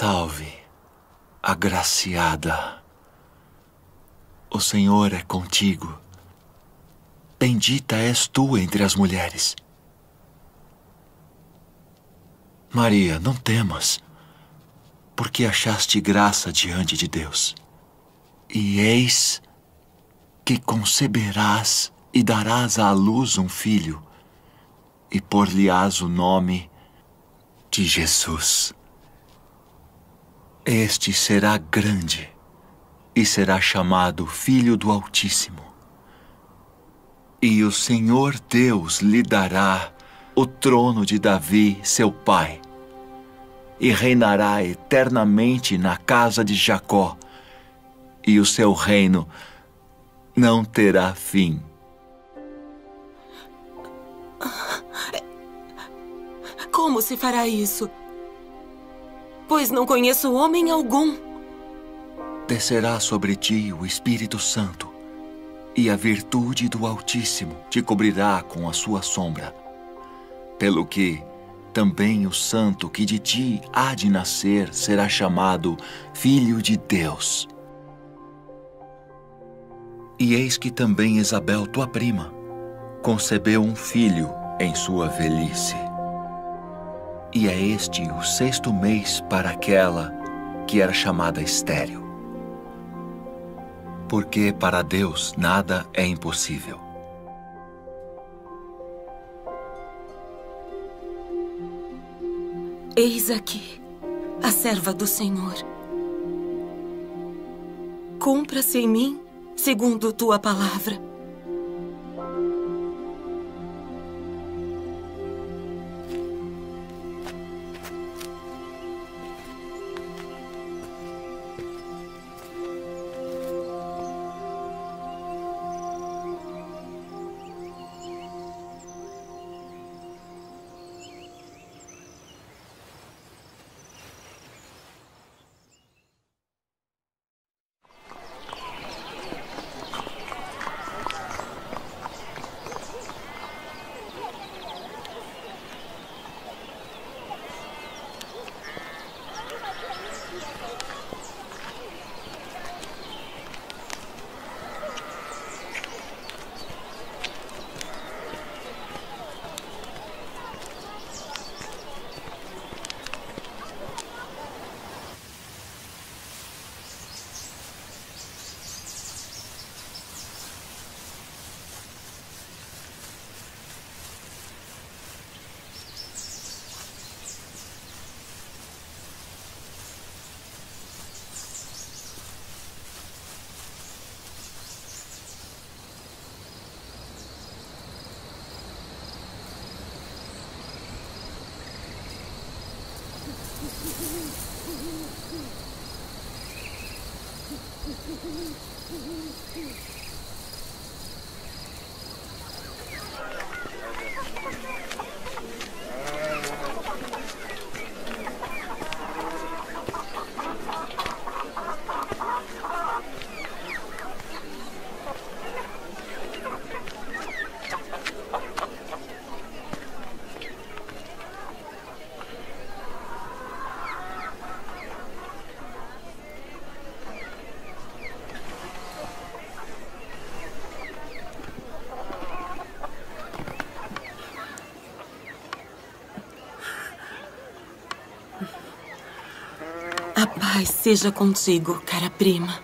Salve, agraciada. O Senhor é contigo. Bendita és tu entre as mulheres. Maria, não temas, porque achaste graça diante de Deus. E eis que conceberás e darás à luz um filho, e por-lhe-ás o nome de Jesus. Este será grande e será chamado Filho do Altíssimo. E o Senhor Deus lhe dará o trono de Davi, seu pai, e reinará eternamente na casa de Jacó, e o seu reino não terá fim. Como se fará isso? Pois não conheço homem algum. Descerá sobre ti o Espírito Santo, e a virtude do Altíssimo te cobrirá com a sua sombra. Pelo que também o santo que de ti há de nascer será chamado Filho de Deus. E eis que também Isabel, tua prima, concebeu um filho em sua velhice. E é este o 6º mês para aquela que era chamada estéril. Porque para Deus nada é impossível. Eis aqui a serva do Senhor. Cumpra-se em mim segundo tua palavra. A paz seja contigo, cara prima.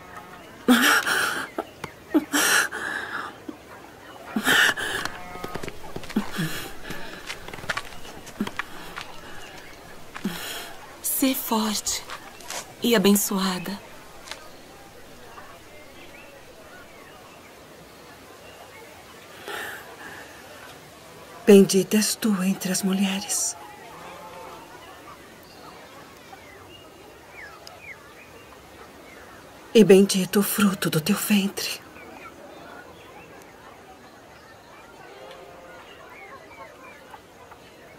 Sê forte e abençoada. Bendita és tu entre as mulheres. E bendito o fruto do teu ventre.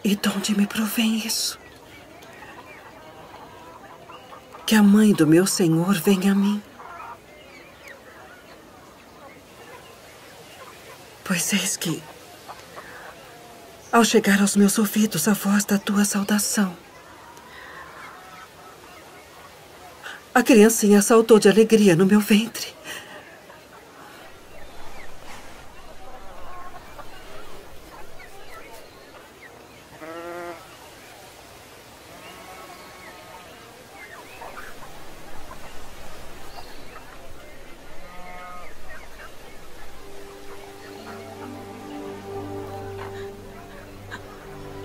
E de onde me provém isso? Que a mãe do meu Senhor venha a mim. Pois eis que, ao chegar aos meus ouvidos a voz da tua saudação, A criancinha saltou de alegria no meu ventre.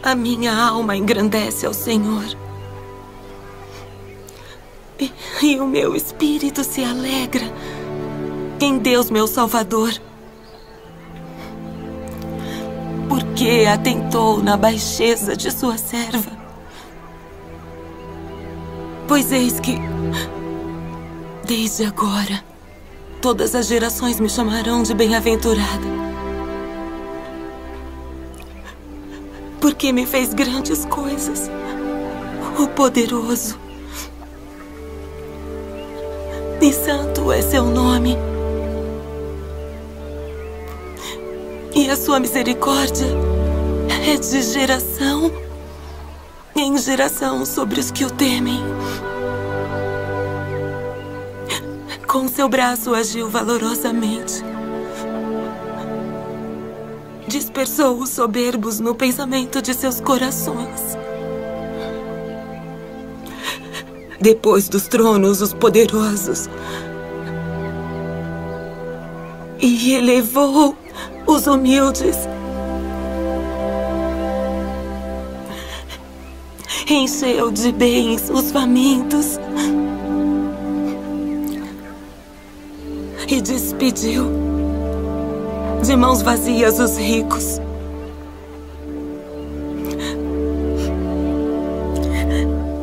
A minha alma engrandece ao Senhor. E o meu espírito se alegra em Deus, meu Salvador. Porque atentou na baixeza de sua serva. Pois eis que, desde agora, todas as gerações me chamarão de bem-aventurada. Porque me fez grandes coisas, o poderoso. E santo é seu nome. E a sua misericórdia é de geração em geração sobre os que o temem. Com seu braço agiu valorosamente. Dispersou os soberbos no pensamento de seus corações. Depois dos tronos, os poderosos. E elevou os humildes. Encheu de bens os famintos. E despediu de mãos vazias os ricos.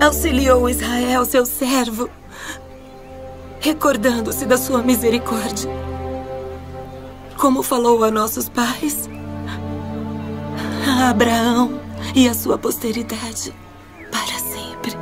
Auxiliou Israel, seu servo, recordando-se da sua misericórdia, como falou a nossos pais, a Abraão e a sua posteridade para sempre.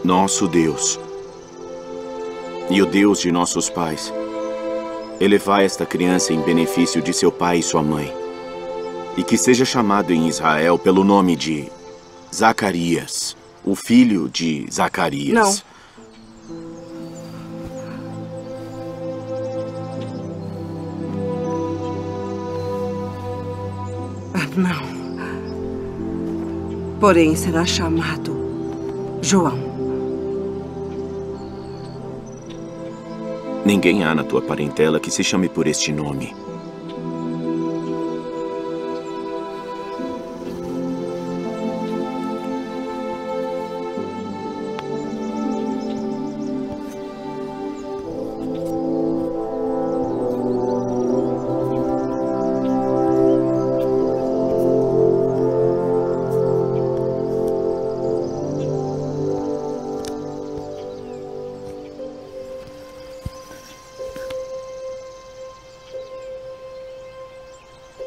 Nosso Deus e o Deus de nossos pais, elevai esta criança em benefício de seu pai e sua mãe, e que seja chamado em Israel pelo nome de Zacarias, o filho de Zacarias. Não. Porém, será chamado João. Ninguém há na tua parentela que se chame por este nome.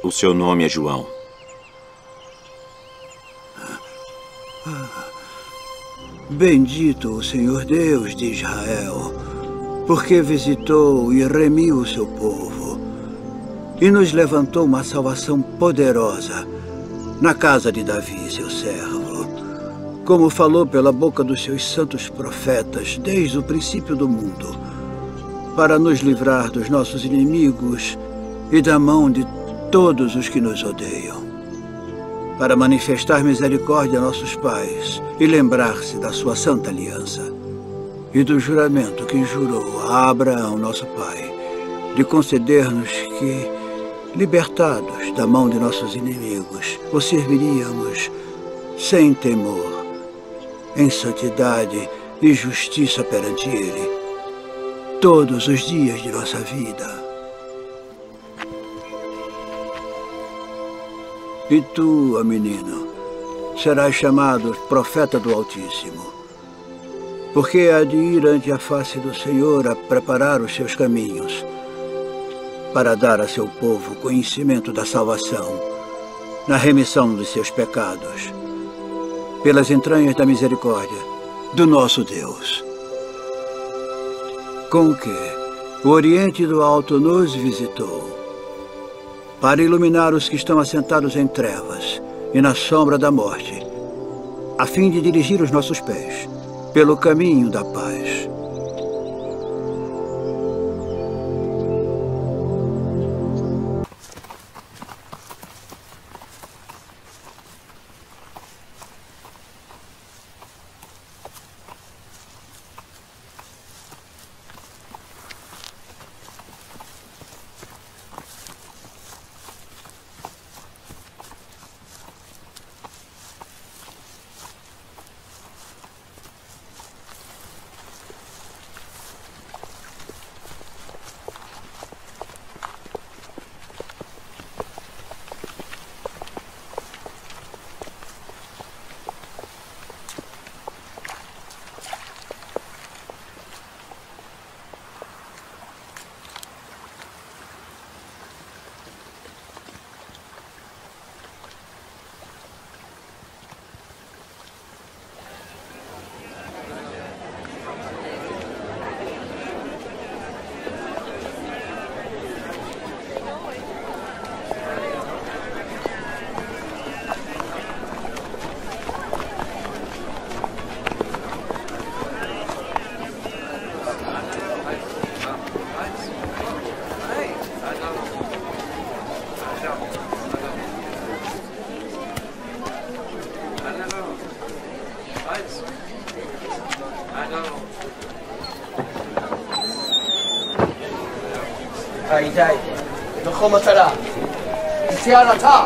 O seu nome é João. Bendito o Senhor Deus de Israel, porque visitou e remiu o seu povo, e nos levantou uma salvação poderosa na casa de Davi, seu servo, como falou pela boca dos seus santos profetas desde o princípio do mundo, para nos livrar dos nossos inimigos e da mão de todos os que nos odeiam, para manifestar misericórdia a nossos pais e lembrar-se da sua santa aliança e do juramento que jurou a Abraão, nosso pai, de conceder-nos que, libertados da mão de nossos inimigos, o serviríamos sem temor, em santidade e justiça perante Ele, todos os dias de nossa vida. E tu, ó menino, serás chamado profeta do Altíssimo, porque há de ir ante a face do Senhor a preparar os seus caminhos, para dar a seu povo conhecimento da salvação, na remissão dos seus pecados, pelas entranhas da misericórdia do nosso Deus. Com que o Oriente do Alto nos visitou, para iluminar os que estão assentados em trevas e na sombra da morte, a fim de dirigir os nossos pés pelo caminho da paz. די, נקום מטרה. יציאה לתא.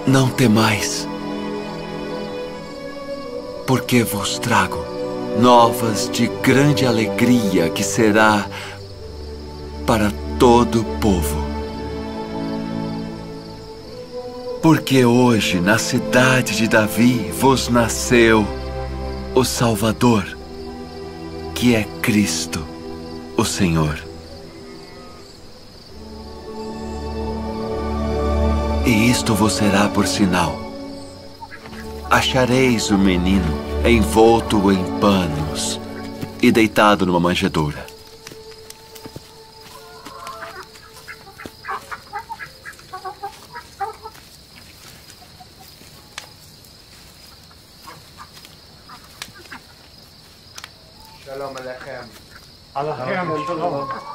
Não temais, porque vos trago novas de grande alegria que será para todo o povo. Porque hoje, na cidade de Davi, vos nasceu o Salvador, que é Cristo, o Senhor. E isto vos será por sinal. Achareis o menino envolto em panos e deitado numa manjedoura. Shalom Alechem. Alechem, Shalom.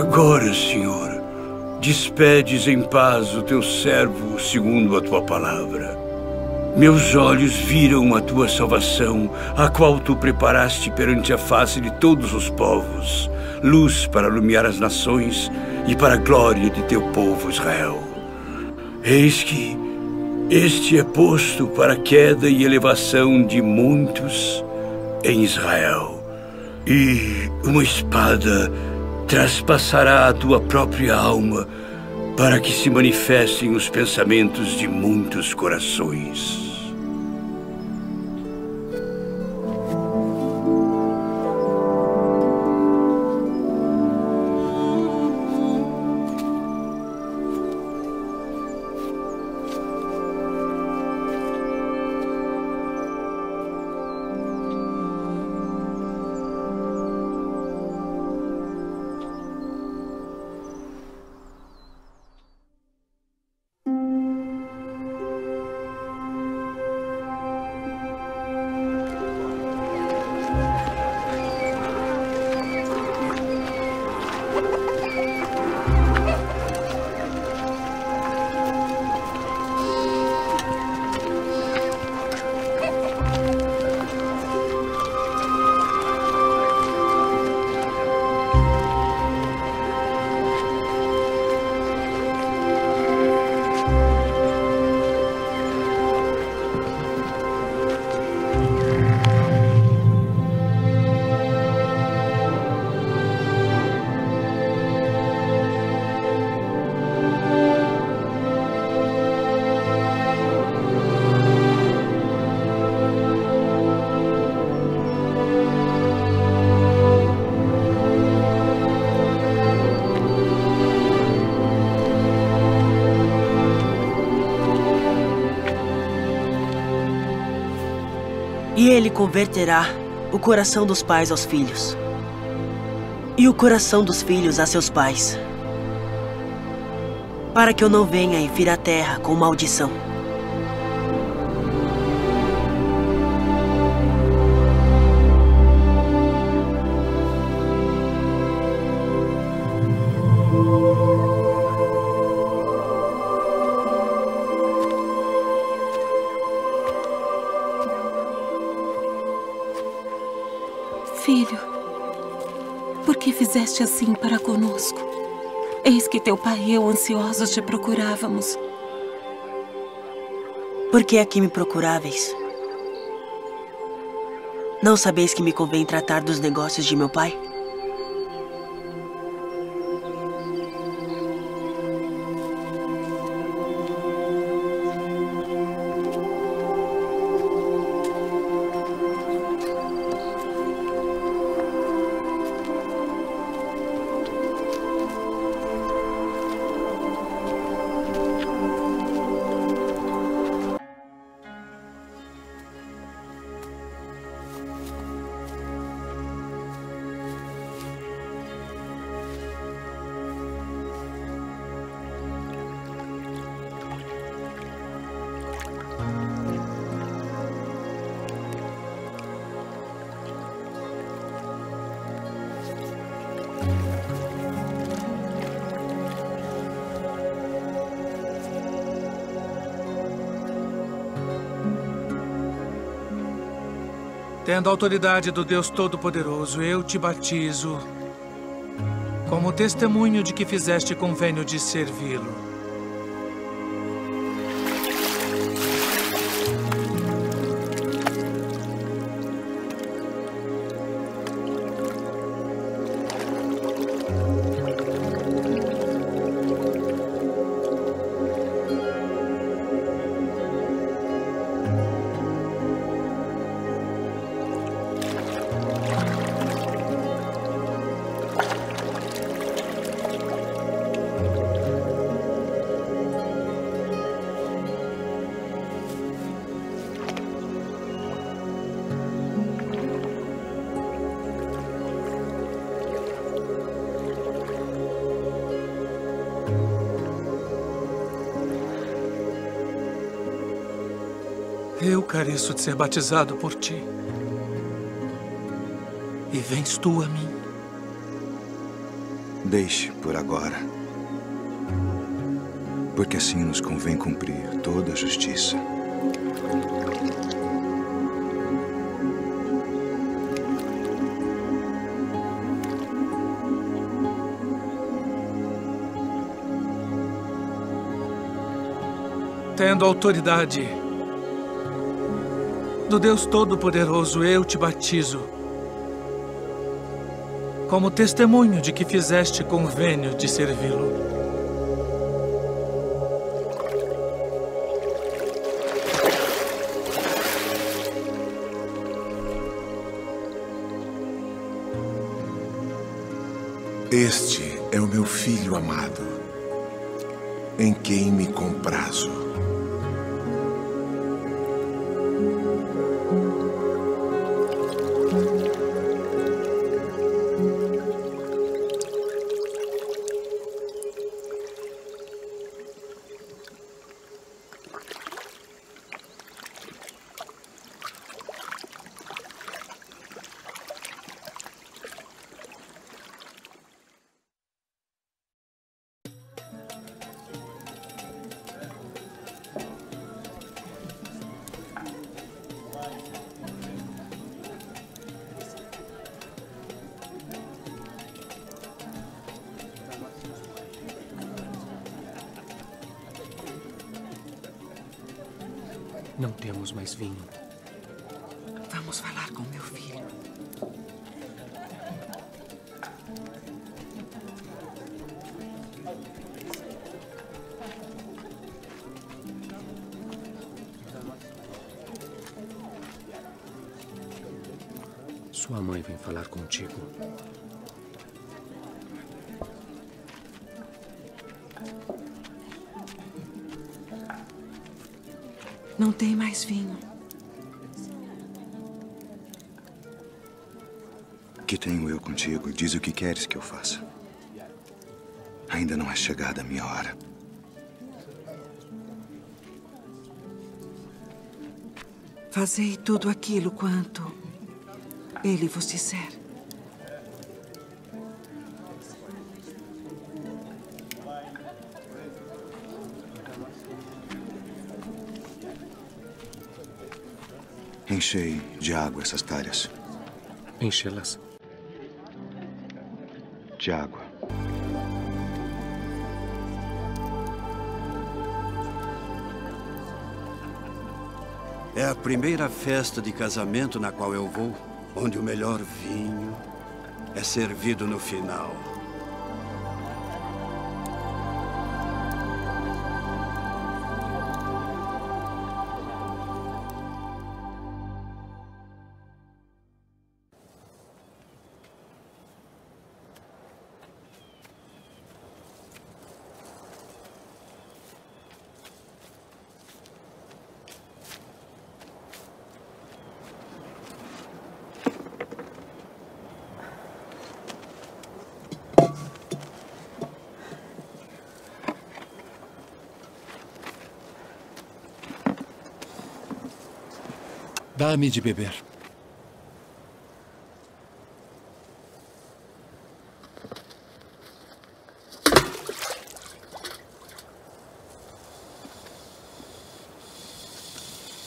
Agora, Senhor, despedes em paz o teu servo segundo a tua palavra. Meus olhos viram a tua salvação, a qual tu preparaste perante a face de todos os povos, luz para iluminar as nações e para a glória de teu povo Israel. Eis que este é posto para a queda e elevação de muitos em Israel, e uma espada traspassará a tua própria alma para que se manifestem os pensamentos de muitos corações. E ele converterá o coração dos pais aos filhos, e o coração dos filhos a seus pais, para que eu não venha e fira a terra com maldição. Filho, por que fizeste assim para conosco? Eis que teu pai e eu ansiosos te procurávamos. Por que aqui me procuráveis? Não sabeis que me convém tratar dos negócios de meu pai? Tendo a autoridade do Deus Todo-Poderoso, eu te batizo como testemunho de que fizeste convênio de servi-lo. Eu careço de ser batizado por ti. E vens tu a mim. Deixe por agora. Porque assim nos convém cumprir toda a justiça. Tendo autoridade do Deus Todo-Poderoso, eu te batizo, como testemunho de que fizeste convênio de servi-lo. Este é o meu filho amado, em quem me comprazo. Não temos mais vinho. Vamos falar com meu filho. Sua mãe vem falar contigo. Não tem mais vinho. Que tenho eu contigo? Diz o que queres que eu faça. Ainda não é chegada a minha hora. Fazei tudo aquilo quanto ele vos disser. Enchei de água essas talhas. Enchê-las. De água. É a primeira festa de casamento na qual eu vou, onde o melhor vinho é servido no final. Dá-me de beber.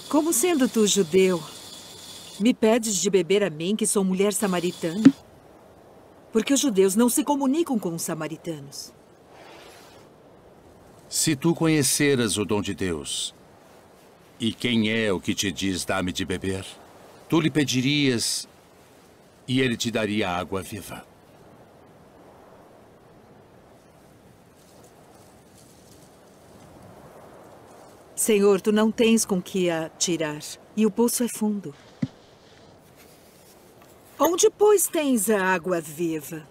Como sendo tu judeu, me pedes de beber a mim, que sou mulher samaritana? Porque os judeus não se comunicam com os samaritanos. Se tu conheceras o dom de Deus, e quem é o que te diz dá-me de beber, tu lhe pedirias e ele te daria água viva. Senhor, tu não tens com que a tirar, e o poço é fundo. Onde, pois, tens a água viva?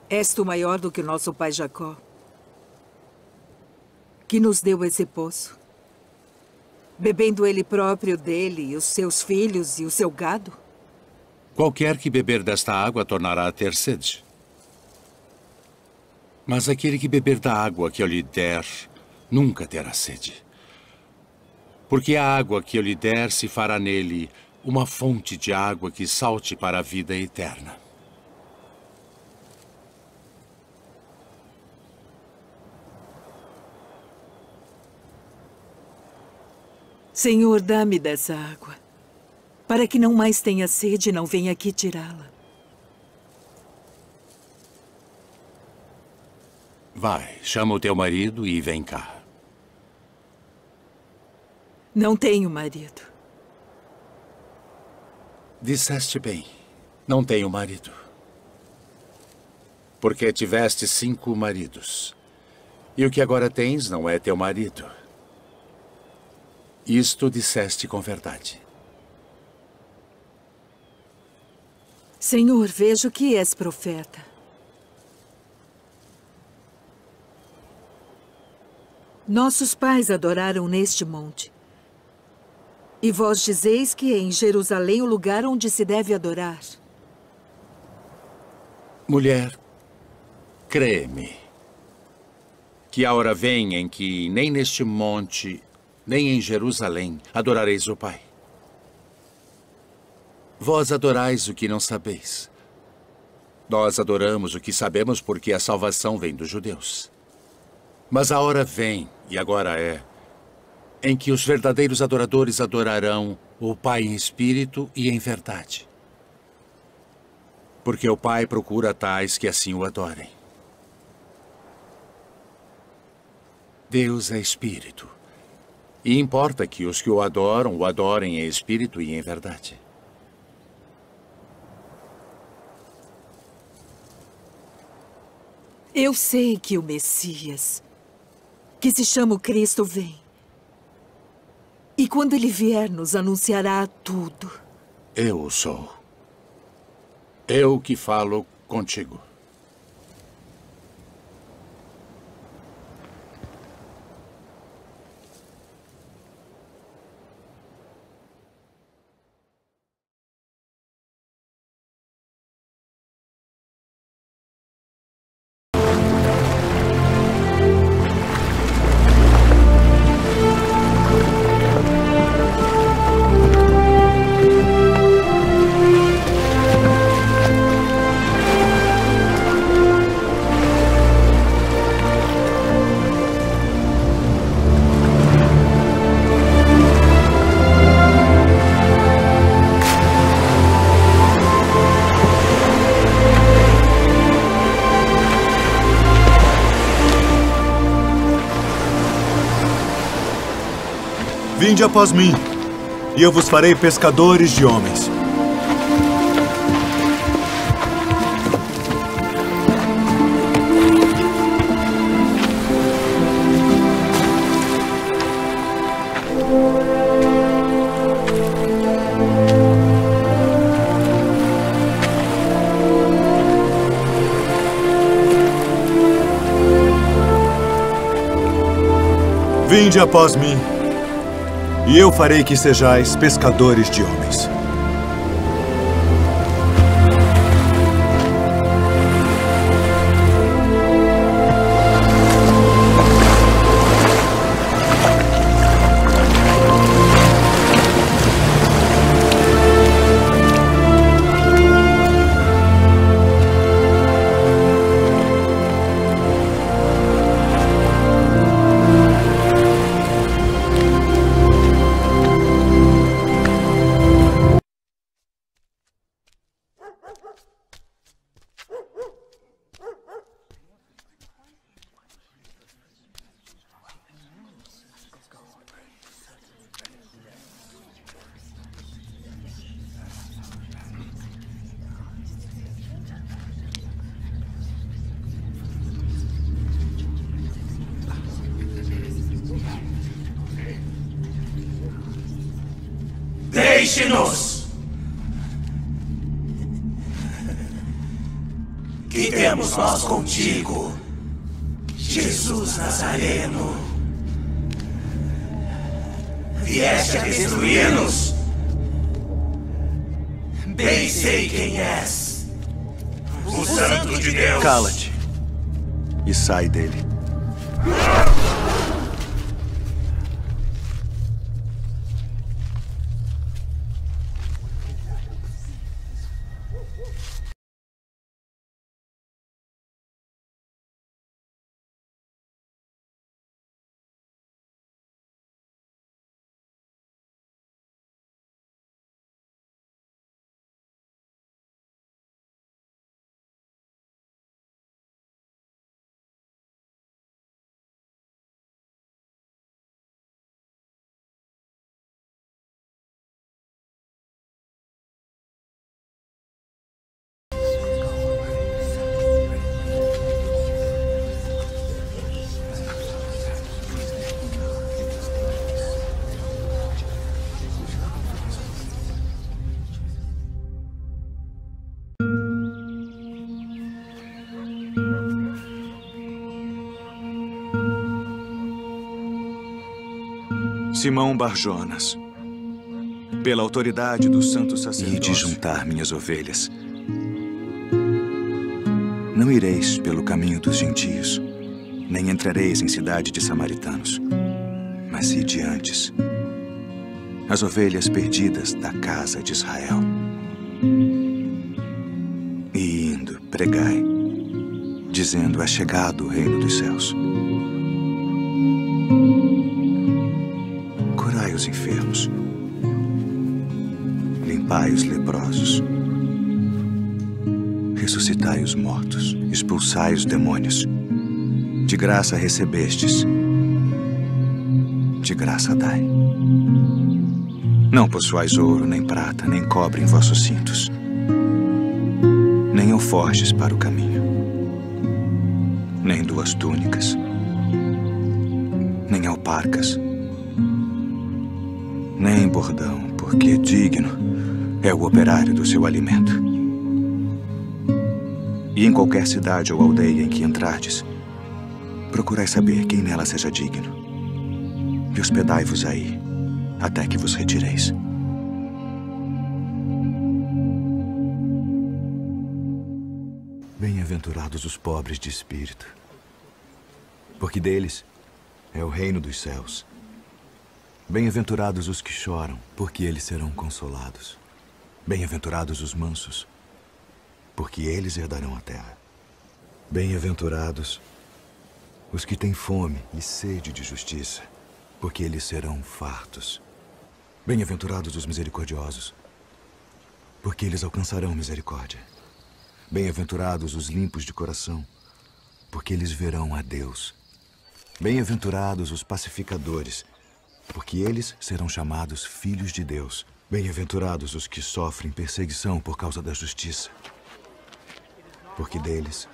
És tu maior do que o nosso pai Jacó, que nos deu esse poço, bebendo ele próprio dele, e os seus filhos e o seu gado? Qualquer que beber desta água tornará a ter sede. Mas aquele que beber da água que eu lhe der, nunca terá sede. Porque a água que eu lhe der se fará nele uma fonte de água que salte para a vida eterna. Senhor, dá-me dessa água, para que não mais tenha sede e não venha aqui tirá-la. Vai, chama o teu marido e vem cá. Não tenho marido. Disseste bem, não tenho marido. Porque tiveste 5 maridos. E o que agora tens não é teu marido. Isto disseste com verdade. Senhor, vejo que és profeta. Nossos pais adoraram neste monte. E vós dizeis que é em Jerusalém o lugar onde se deve adorar. Mulher, crê-me, que a hora vem em que nem neste monte, nem em Jerusalém adorareis o Pai. Vós adorais o que não sabeis. Nós adoramos o que sabemos porque a salvação vem dos judeus. Mas a hora vem, e agora é, em que os verdadeiros adoradores adorarão o Pai em espírito e em verdade. Porque o Pai procura tais que assim o adorem. Deus é espírito. E importa que os que o adorem em espírito e em verdade. Eu sei que o Messias, que se chama o Cristo, vem. E quando ele vier, nos anunciará tudo. Eu o sou. Eu que falo contigo. Vinde após mim, e eu vos farei pescadores de homens. Vinde após mim, e eu farei que sejais pescadores de homens. Deixe-nos! Que temos nós contigo, Jesus Nazareno? Vieste a destruir-nos? Bem sei quem és. O Santo de Deus. Cala-te e sai dele. Simão Bar-Jonas, pela autoridade do santo sacerdócio, e de juntar minhas ovelhas. Não ireis pelo caminho dos gentios, nem entrareis em cidade de samaritanos, mas ide antes, as ovelhas perdidas da casa de Israel. E indo, pregai, dizendo: é chegado o reino dos céus. Curai os enfermos, limpai os leprosos, ressuscitai os mortos, expulsai os demônios. De graça recebestes, de graça dai. Não possuais ouro, nem prata, nem cobre em vossos cintos, nem alforjes para o caminho, nem 2 túnicas, nem alparcas, nem bordão, porque digno é o operário do seu alimento. E em qualquer cidade ou aldeia em que entrardes, procurai saber quem nela seja digno, e hospedai-vos aí, até que vos retireis. Bem-aventurados os pobres de espírito, porque deles é o reino dos céus. Bem-aventurados os que choram, porque eles serão consolados. Bem-aventurados os mansos, porque eles herdarão a terra. Bem-aventurados os que têm fome e sede de justiça, porque eles serão fartos. Bem-aventurados os misericordiosos, porque eles alcançarão misericórdia. Bem-aventurados os limpos de coração, porque eles verão a Deus. Bem-aventurados os pacificadores, porque eles serão chamados filhos de Deus. Bem-aventurados os que sofrem perseguição por causa da justiça, porque deles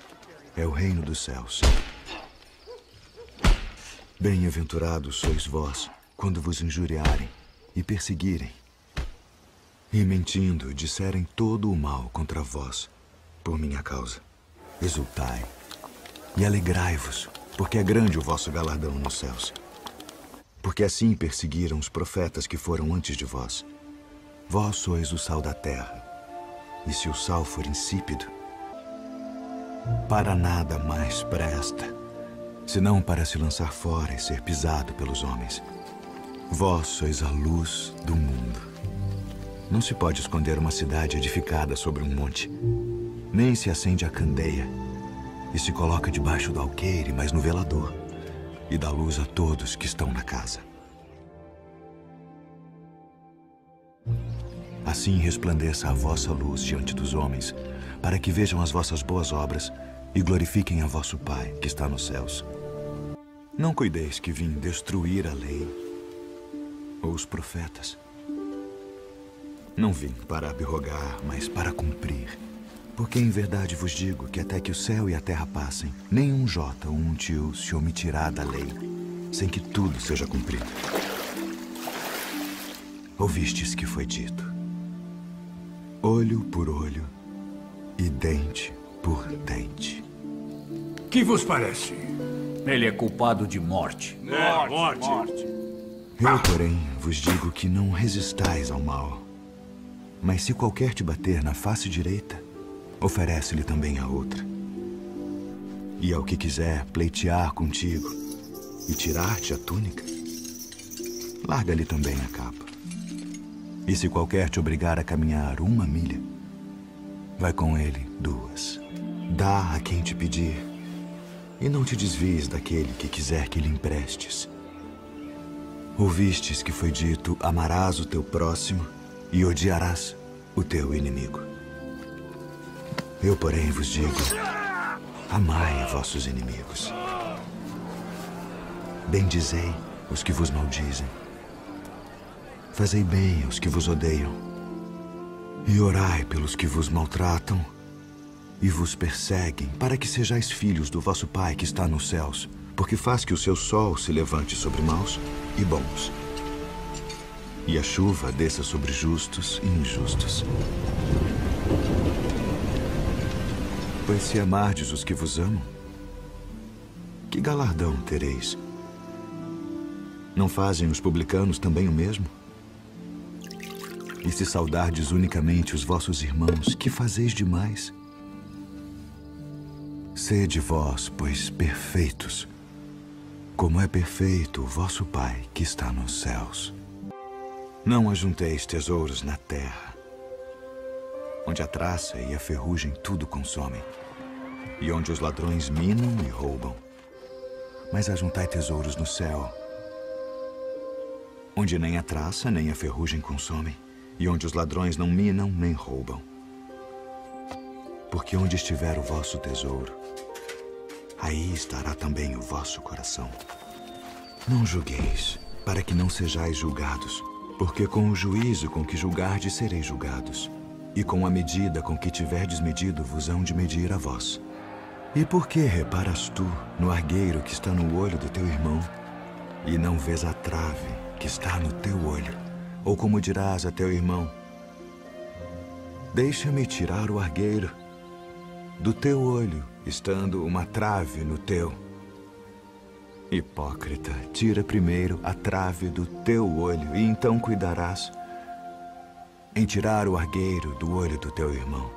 é o reino dos céus. Bem-aventurados sois vós, quando vos injuriarem e perseguirem, e mentindo disserem todo o mal contra vós, por minha causa. Exultai e alegrai-vos, porque é grande o vosso galardão nos céus. Porque assim perseguiram os profetas que foram antes de vós. Vós sois o sal da terra, e se o sal for insípido, para nada mais presta, senão para se lançar fora e ser pisado pelos homens. Vós sois a luz do mundo. Não se pode esconder uma cidade edificada sobre um monte, nem se acende a candeia e se coloca debaixo do alqueire, mas no velador, e dá luz a todos que estão na casa. Assim resplandeça a vossa luz diante dos homens, para que vejam as vossas boas obras e glorifiquem a vosso Pai que está nos céus. Não cuideis que vim destruir a lei ou os profetas. Não vim para abrogar, mas para cumprir. Porque em verdade vos digo que até que o céu e a terra passem, nem um jota ou um tio se omitirá da lei, sem que tudo seja cumprido. Ouvistes que foi dito: olho por olho e dente por dente. Que vos parece? Ele é culpado de morte. Morte. Eu, porém, vos digo que não resistais ao mal. Mas se qualquer te bater na face direita, oferece-lhe também a outra. E ao que quiser pleitear contigo e tirar-te a túnica, larga-lhe também a capa. E se qualquer te obrigar a caminhar 1 milha, vai com ele 2. Dá a quem te pedir, e não te desvies daquele que quiser que lhe emprestes. Ouvistes que foi dito: amarás o teu próximo e odiarás o teu inimigo. Eu, porém, vos digo: amai vossos inimigos. Bendizei os que vos maldizem. Fazei bem aos que vos odeiam. E orai pelos que vos maltratam e vos perseguem, para que sejais filhos do vosso Pai que está nos céus, porque faz que o seu sol se levante sobre maus e bons, e a chuva desça sobre justos e injustos. Pois se amardes os que vos amam, que galardão tereis? Não fazem os publicanos também o mesmo? E se saudardes unicamente os vossos irmãos, que fazeis demais? Sede vós, pois, perfeitos, como é perfeito o vosso Pai que está nos céus. Não ajunteis tesouros na terra, onde a traça e a ferrugem tudo consomem, e onde os ladrões minam e roubam. Mas ajuntai tesouros no céu, onde nem a traça nem a ferrugem consomem, e onde os ladrões não minam nem roubam. Porque onde estiver o vosso tesouro, aí estará também o vosso coração. Não julgueis, para que não sejais julgados, porque com o juízo com que julgardes sereis julgados, e com a medida com que tiverdes medido vos hão de medir a vós. E por que reparas tu no argueiro que está no olho do teu irmão, e não vês a trave que está no teu olho? Ou como dirás a teu irmão: deixa-me tirar o argueiro do teu olho, estando uma trave no teu. Hipócrita, tira primeiro a trave do teu olho, e então cuidarás em tirar o argueiro do olho do teu irmão.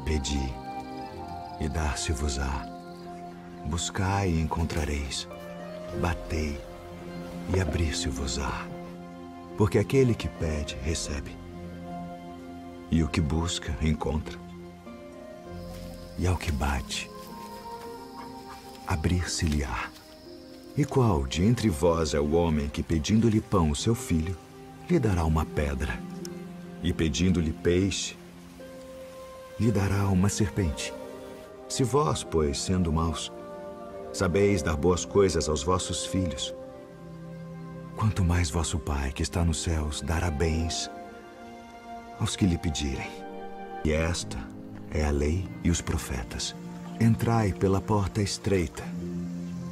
Pedi, e dar-se-vos-á. Buscai e encontrareis. Batei, e abrir-se-vos-á. Porque aquele que pede, recebe. E o que busca, encontra. E ao que bate, abrir-se-lhe-á. E qual de entre vós é o homem que, pedindo-lhe pão o seu filho, lhe dará uma pedra? E pedindo-lhe peixe, lhe dará uma serpente? Se vós, pois, sendo maus, sabeis dar boas coisas aos vossos filhos, quanto mais vosso Pai, que está nos céus, dará bens aos que lhe pedirem. E esta é a lei e os profetas. Entrai pela porta estreita,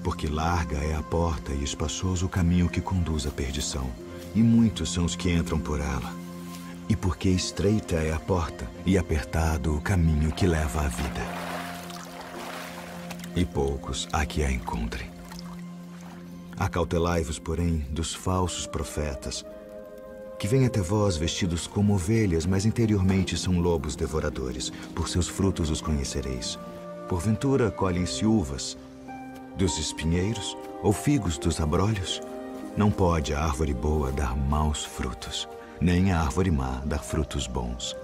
porque larga é a porta e espaçoso o caminho que conduz à perdição, e muitos são os que entram por ela. E porque estreita é a porta e apertado o caminho que leva à vida, e poucos há que a encontrem. Acautelai-vos, porém, dos falsos profetas, que vêm até vós vestidos como ovelhas, mas interiormente são lobos devoradores. Por seus frutos os conhecereis. Porventura colhem-se uvas dos espinheiros ou figos dos abrolhos? Não pode a árvore boa dar maus frutos, nem a árvore má dar frutos bons.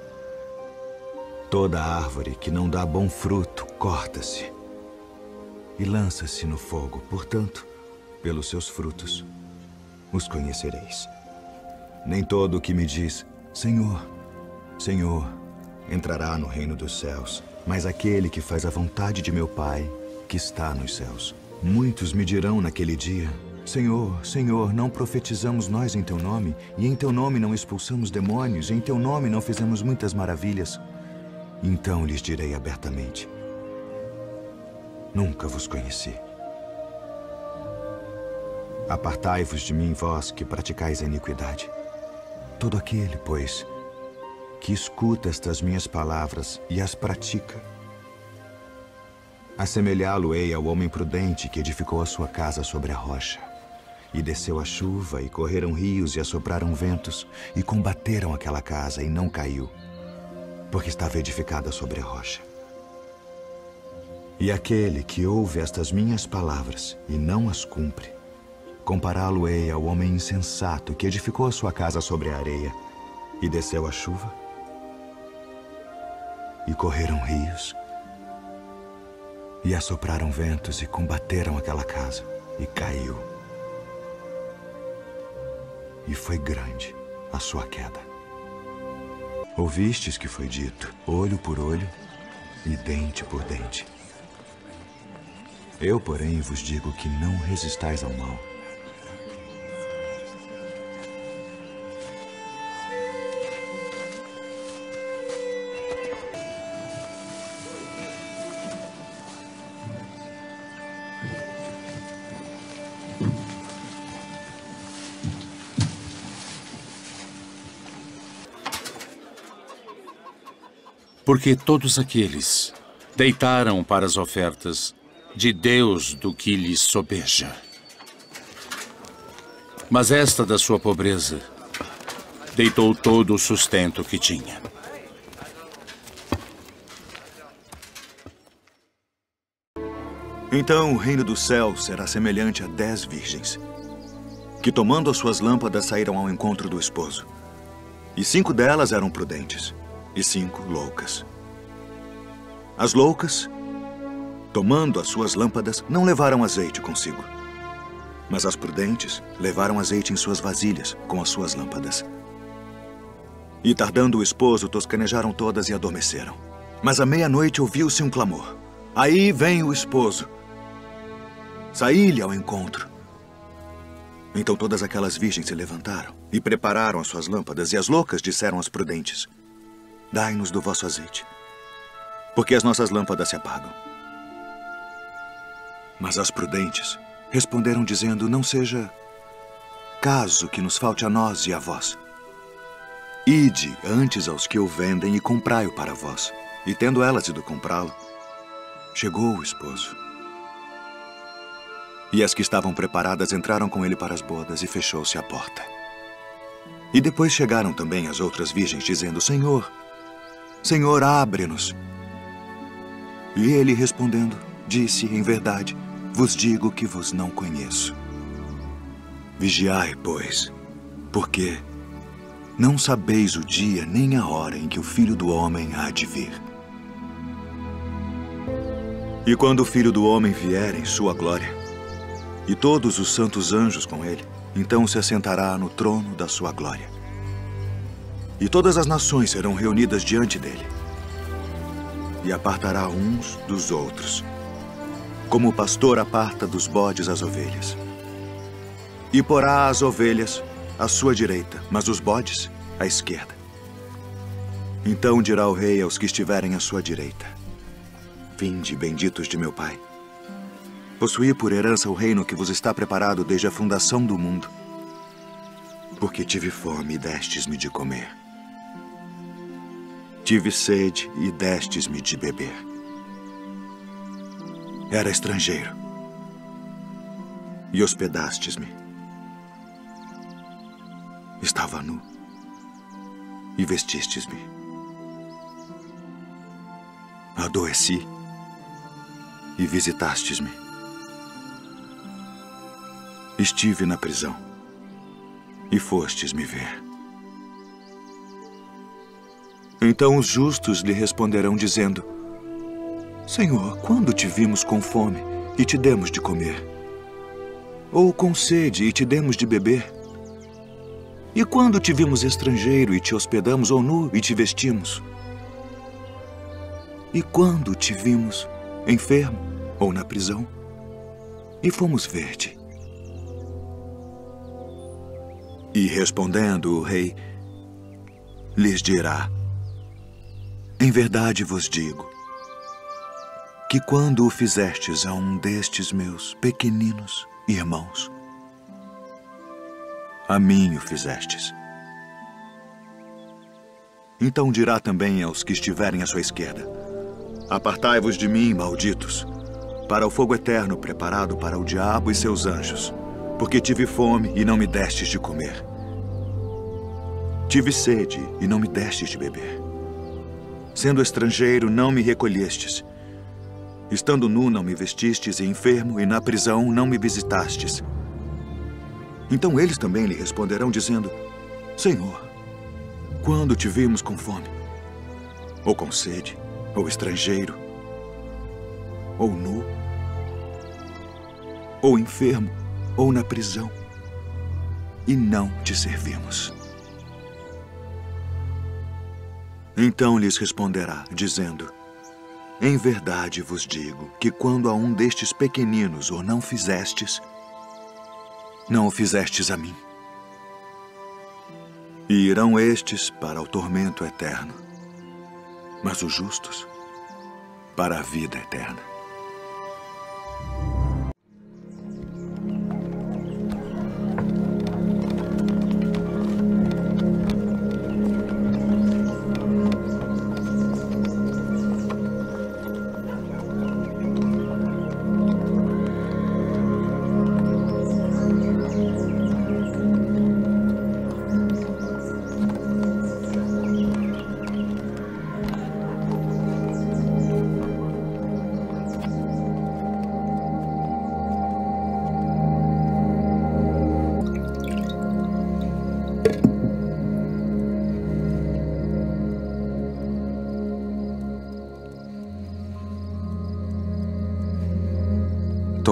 Toda árvore que não dá bom fruto corta-se e lança-se no fogo. Portanto, pelos seus frutos os conhecereis. Nem todo o que me diz, Senhor, Senhor, entrará no reino dos céus, mas aquele que faz a vontade de meu Pai, que está nos céus. Muitos me dirão naquele dia, Senhor, Senhor, não profetizamos nós em teu nome, e em teu nome não expulsamos demônios, e em teu nome não fizemos muitas maravilhas? Então lhes direi abertamente, nunca vos conheci. Apartai-vos de mim, vós que praticais a iniquidade. Todo aquele, pois, que escuta estas minhas palavras e as pratica, assemelhá-lo-ei ao homem prudente que edificou a sua casa sobre a rocha. E desceu a chuva, e correram rios, e assopraram ventos, e combateram aquela casa, e não caiu, porque estava edificada sobre a rocha. E aquele que ouve estas minhas palavras e não as cumpre, compará-lo-ei ao homem insensato que edificou a sua casa sobre a areia, e desceu a chuva, e correram rios, e assopraram ventos, e combateram aquela casa, e caiu. E foi grande a sua queda. Ouvistes que foi dito, olho por olho e dente por dente. Eu, porém, vos digo que não resistais ao mal. Porque todos aqueles deitaram para as ofertas de Deus do que lhes sobeja. Mas esta da sua pobreza deitou todo o sustento que tinha. Então o reino do céu será semelhante a 10 virgens, que tomando as suas lâmpadas saíram ao encontro do esposo. E 5 delas eram prudentes, e 5 loucas. As loucas, tomando as suas lâmpadas, não levaram azeite consigo. Mas as prudentes levaram azeite em suas vasilhas, com as suas lâmpadas. E tardando o esposo, toscanejaram todas e adormeceram. Mas à meia-noite ouviu-se um clamor. Aí vem o esposo. Saí-lhe ao encontro. Então todas aquelas virgens se levantaram e prepararam as suas lâmpadas, e as loucas disseram às prudentes: dai-nos do vosso azeite, porque as nossas lâmpadas se apagam. Mas as prudentes responderam dizendo: não seja caso que nos falte a nós e a vós. Ide antes aos que o vendem e comprai-o para vós. E tendo elas ido comprá-lo, chegou o esposo. E as que estavam preparadas entraram com ele para as bodas, e fechou-se a porta. E depois chegaram também as outras virgens, dizendo: Senhor, Senhor, abre-nos. E ele, respondendo, disse: em verdade, vos digo que vos não conheço. Vigiai, pois, porque não sabeis o dia nem a hora em que o Filho do Homem há de vir. E quando o Filho do Homem vier em sua glória, e todos os santos anjos com ele, então se assentará no trono da sua glória. E todas as nações serão reunidas diante dele. E apartará uns dos outros, como o pastor aparta dos bodes as ovelhas. E porá as ovelhas à sua direita, mas os bodes à esquerda. Então dirá o rei aos que estiverem à sua direita: vinde, benditos de meu Pai. Possuí por herança o reino que vos está preparado desde a fundação do mundo. Porque tive fome e destes-me de comer. Tive sede e destes-me de beber. Era estrangeiro e hospedastes-me. Estava nu e vestistes-me. Adoeci e visitastes-me. Estive na prisão e fostes me ver. Então os justos lhe responderão dizendo: Senhor, quando te vimos com fome e te demos de comer? Ou com sede e te demos de beber? E quando te vimos estrangeiro e te hospedamos, ou nu e te vestimos? E quando te vimos enfermo ou na prisão e fomos ver-te? E respondendo o rei, lhes dirá: em verdade vos digo, que quando o fizestes a um destes meus pequeninos irmãos, a mim o fizestes. Então dirá também aos que estiverem à sua esquerda: apartai-vos de mim, malditos, para o fogo eterno preparado para o diabo e seus anjos. Porque tive fome e não me destes de comer. Tive sede e não me destes de beber. Sendo estrangeiro, não me recolhestes. Estando nu, não me vestistes, e enfermo, e na prisão, não me visitastes. Então eles também lhe responderão, dizendo: Senhor, quando te vimos com fome, ou com sede, ou estrangeiro, ou nu, ou enfermo, ou na prisão, e não te servimos? Então lhes responderá, dizendo: em verdade vos digo que quando a um destes pequeninos o não fizestes, não o fizestes a mim. E irão estes para o tormento eterno, mas os justos para a vida eterna.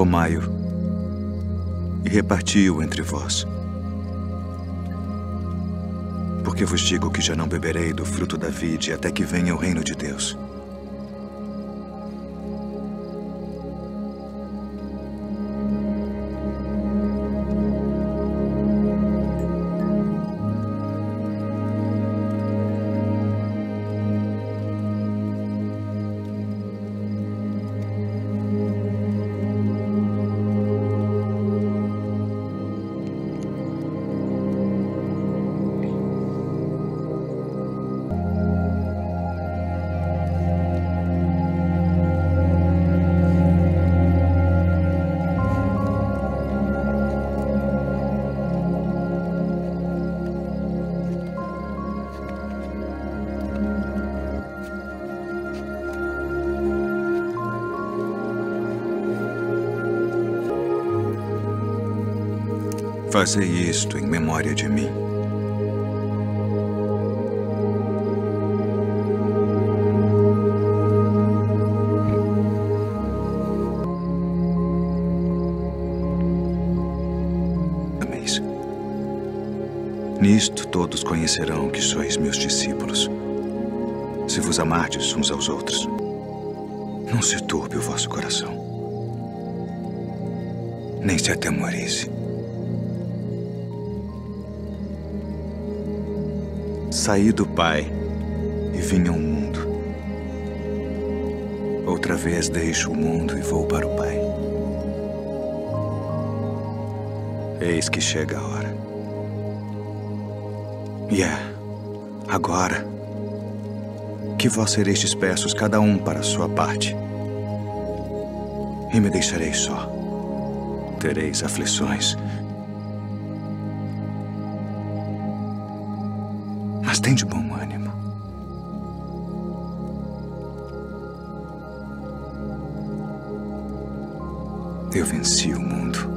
Tomai-o e reparti-o entre vós. Porque vos digo que já não beberei do fruto da vide até que venha o reino de Deus. Fazei isto em memória de mim. Ameis. Nisto todos conhecerão que sois meus discípulos, se vos amardes uns aos outros. Não se turbe o vosso coração, nem se atemorize. Saí do Pai e vim ao mundo. Outra vez deixo o mundo e vou para o Pai. Eis que chega a hora. E agora, que vós sereis dispersos cada um para a sua parte. E me deixareis só. Tereis aflições. Mas tende bom ânimo. Eu venci o mundo.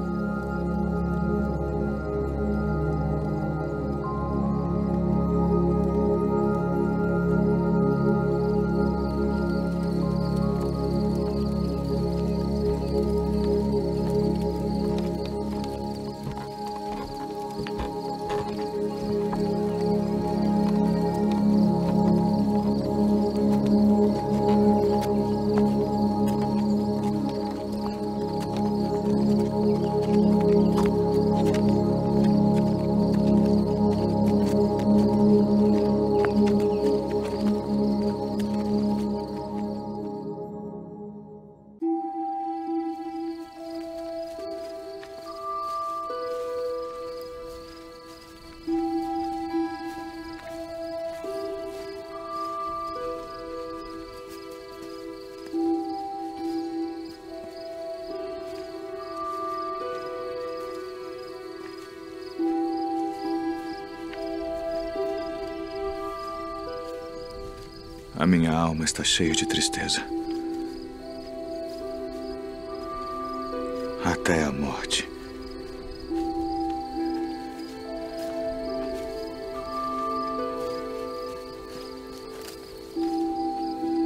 A minha alma está cheia de tristeza. Até a morte.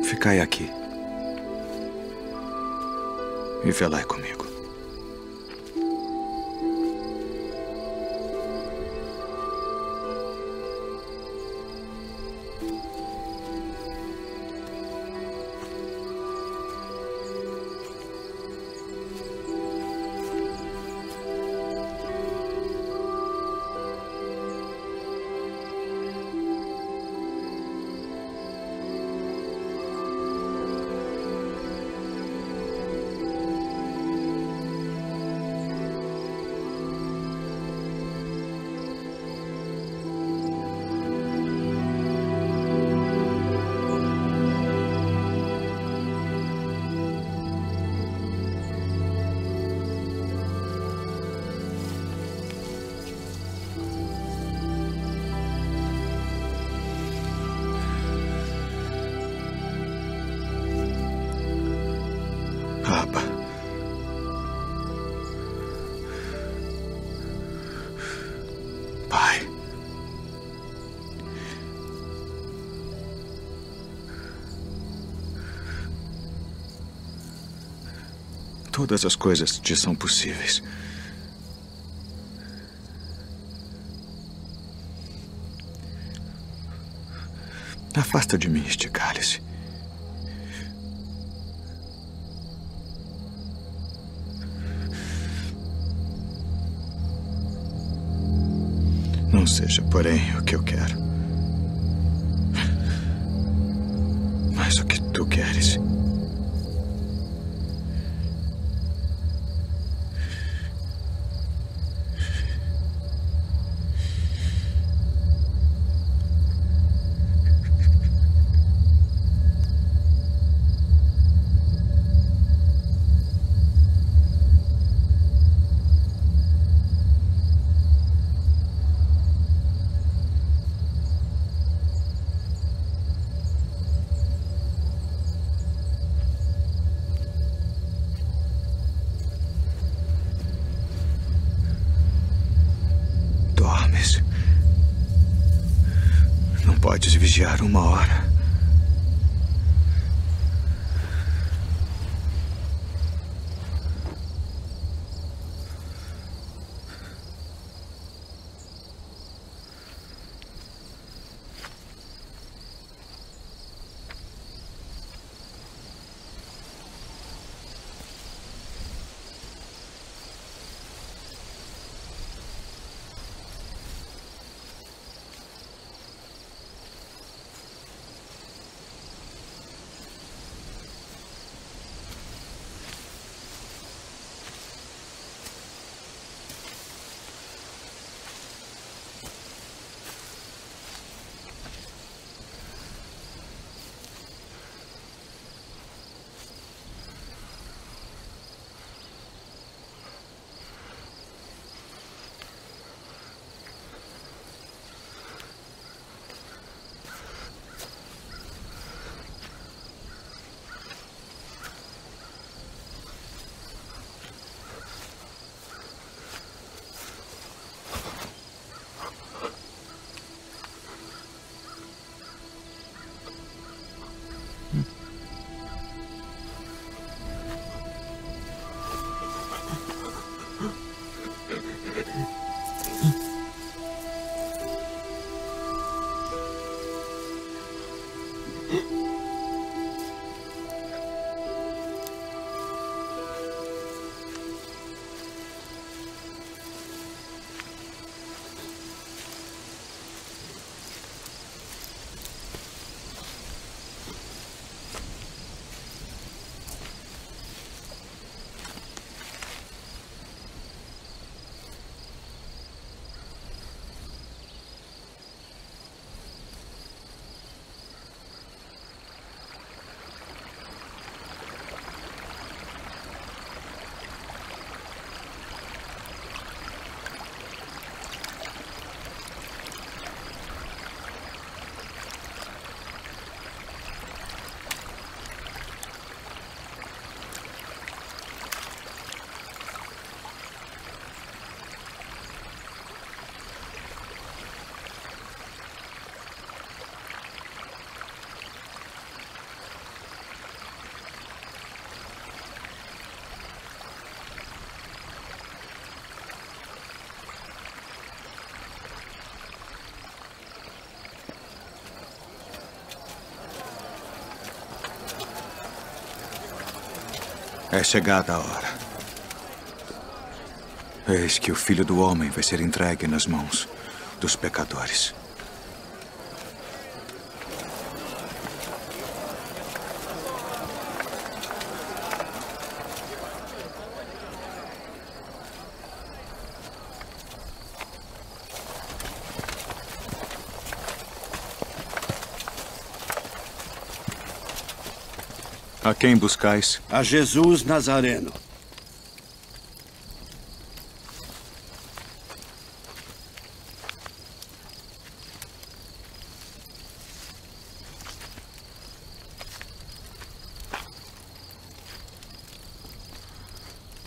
Ficai aqui. E velai comigo. Todas as coisas te são possíveis. Afasta de mim este cálice. Não seja, porém, o que eu quero, mas o que tu queres. Não podes vigiar 1 hora. É chegada a hora. Eis que o Filho do Homem vai ser entregue nas mãos dos pecadores. A quem buscais? A Jesus Nazareno.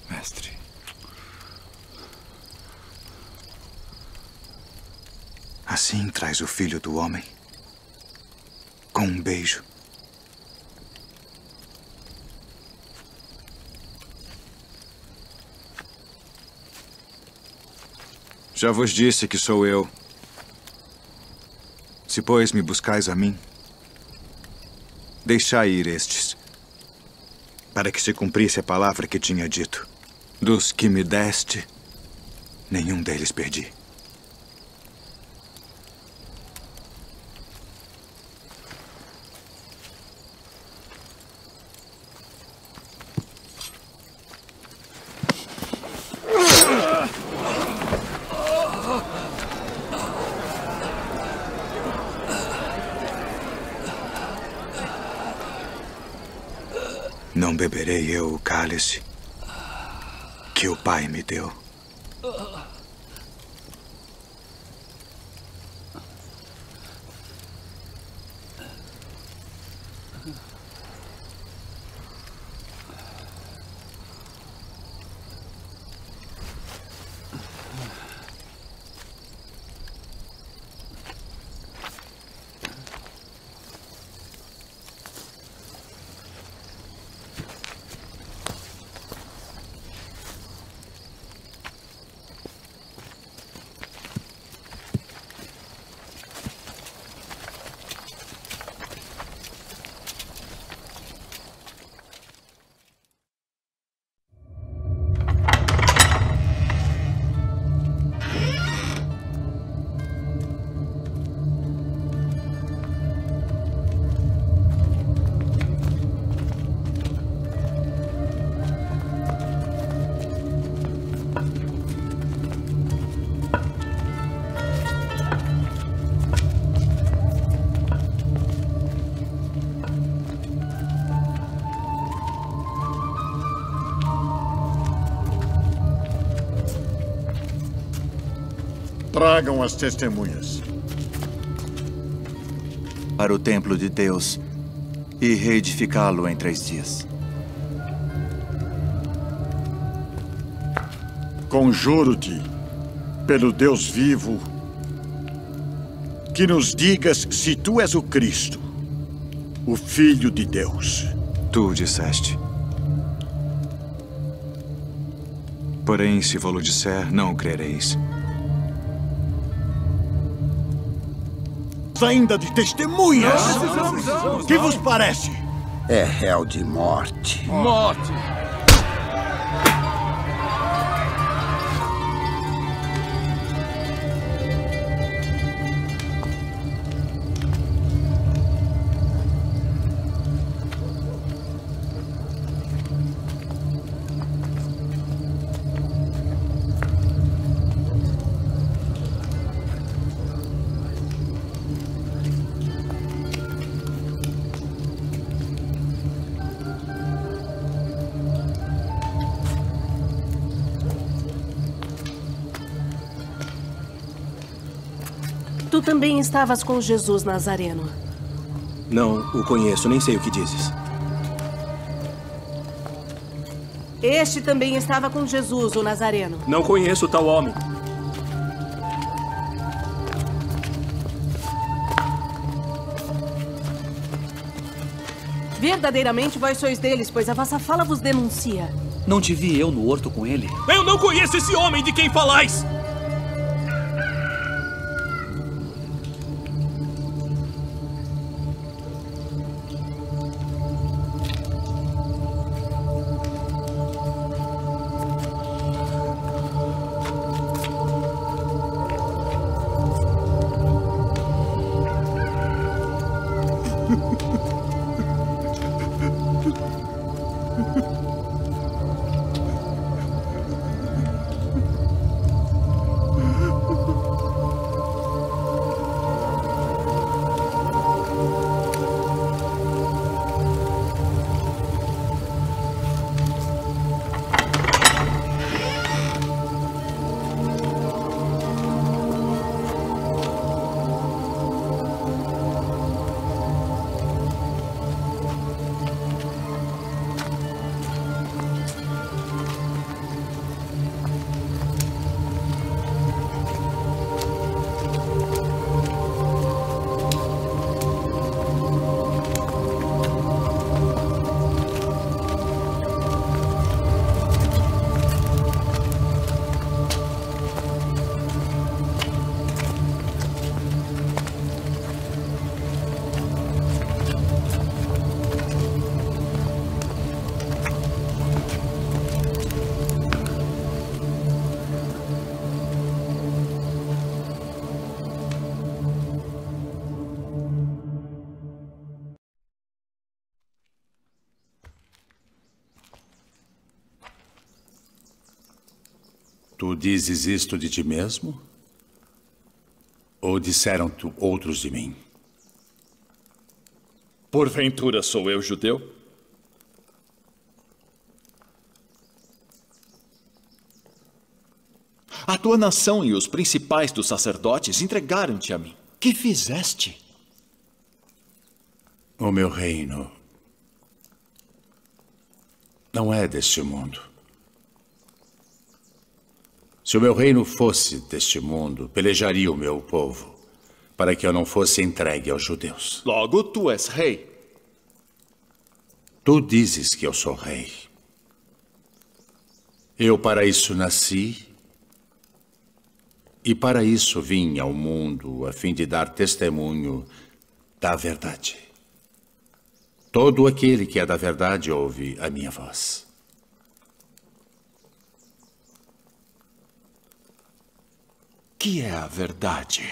Mestre. Assim traz o Filho do Homem? Com um beijo? Já vos disse que sou eu. Se, pois, me buscais a mim, deixai ir estes, para que se cumprisse a palavra que tinha dito. Dos que me deste, nenhum deles perdi. Não beberei eu o cálice que o Pai me deu. Tragam as testemunhas. Para o templo de Deus e reedificá-lo em 3 dias. Conjuro-te, pelo Deus vivo, que nos digas se tu és o Cristo, o Filho de Deus. Tu o disseste. Porém, se vou-lo disser, não o crereis. Ainda de testemunhas? Que vos parece? É réu de morte. Morte! Tu também estavas com Jesus Nazareno. Não o conheço, nem sei o que dizes. Este também estava com Jesus, o Nazareno. Não conheço tal homem. Verdadeiramente vós sois deles, pois a vossa fala vos denuncia. Não te vi eu no horto com ele? Eu não conheço esse homem de quem falais! Tu dizes isto de ti mesmo? Ou disseram-te outros de mim? Porventura sou eu judeu? A tua nação e os principais dos sacerdotes entregaram-te a mim. Que fizeste? O meu reino não é deste mundo. Se o meu reino fosse deste mundo, pelejaria o meu povo, para que eu não fosse entregue aos judeus. Logo, tu és rei. Tu dizes que eu sou rei. Eu para isso nasci, e para isso vim ao mundo, a fim de dar testemunho da verdade. Todo aquele que é da verdade ouve a minha voz. Que é a verdade?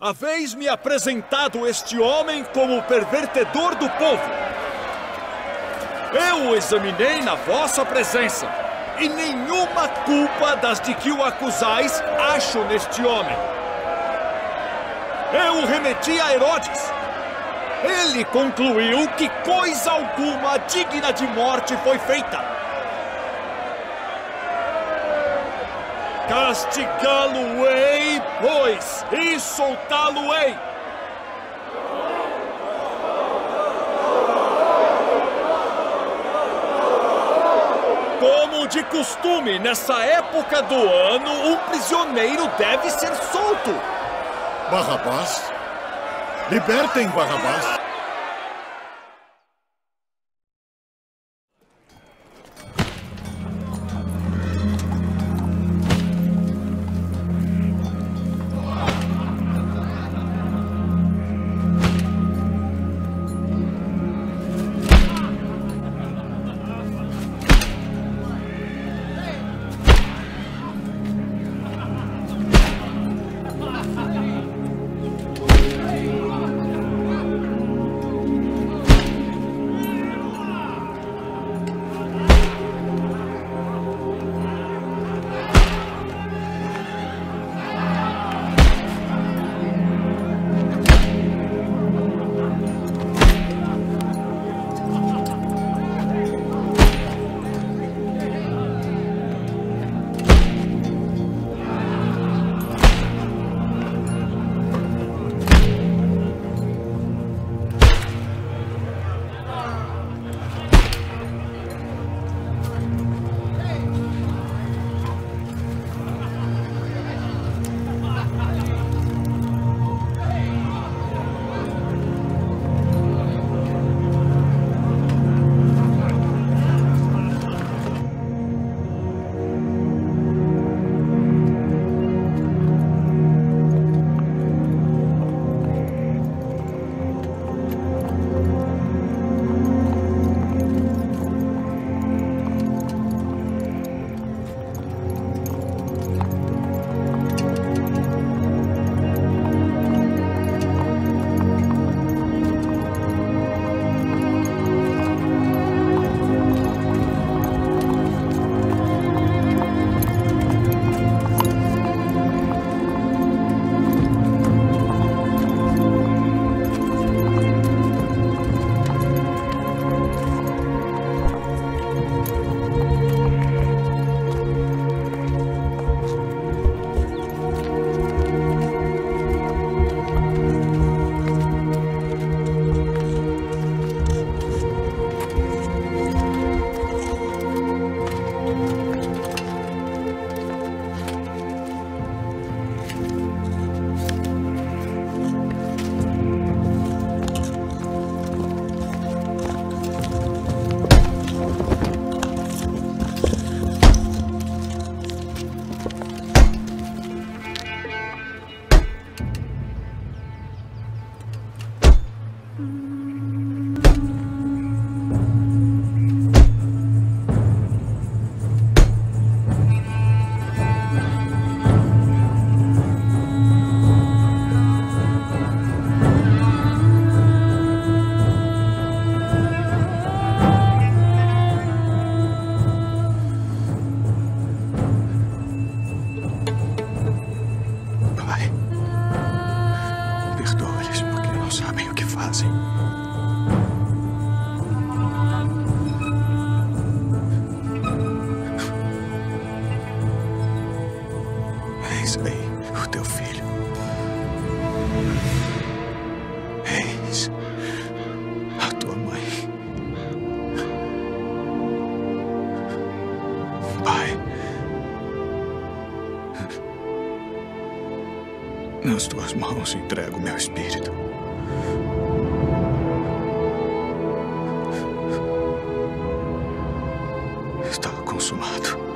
Haveis-me apresentado este homem como pervertedor do povo. Eu o examinei na vossa presença, e nenhuma culpa das de que o acusais acho neste homem. Eu o remeti a Herodes. Ele concluiu que coisa alguma digna de morte foi feita. Castigá-lo-ei, pois, e soltá-lo-ei. Como de costume, nessa época do ano, um prisioneiro deve ser solto. Barrabás? Libertem Barrabás. Eis aí o teu filho. Eis a tua mãe. Pai, nas tuas mãos entrego o meu espírito. Está consumado.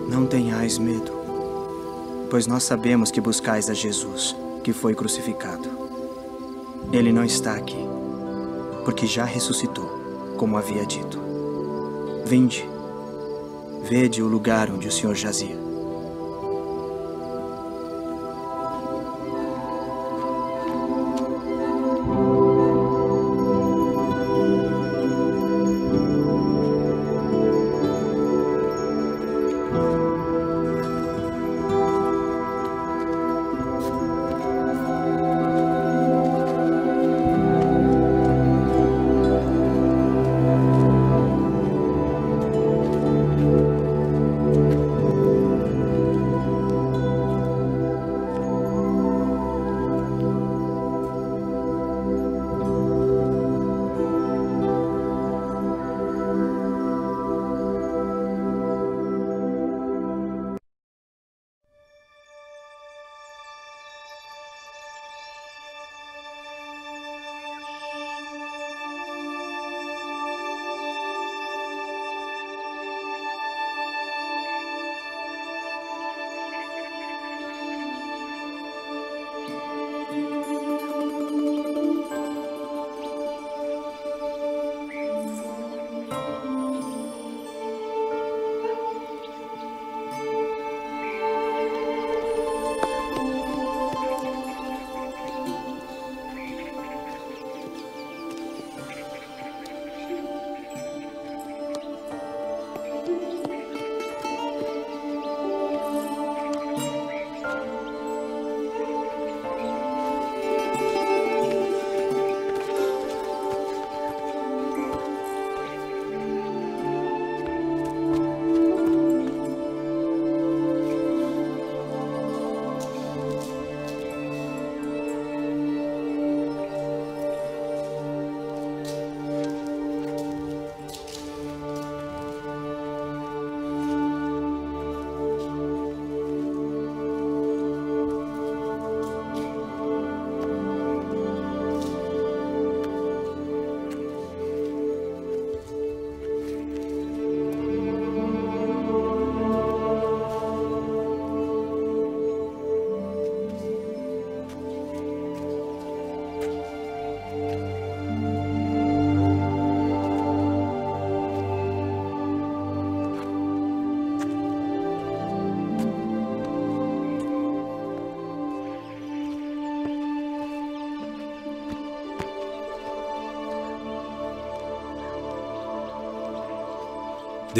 Não tenhais medo, pois nós sabemos que buscais a Jesus, que foi crucificado. Ele não está aqui, porque já ressuscitou, como havia dito. Vinde, vede o lugar onde o Senhor jazia.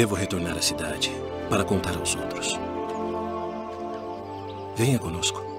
Devo retornar à cidade para contar aos outros. Venha conosco.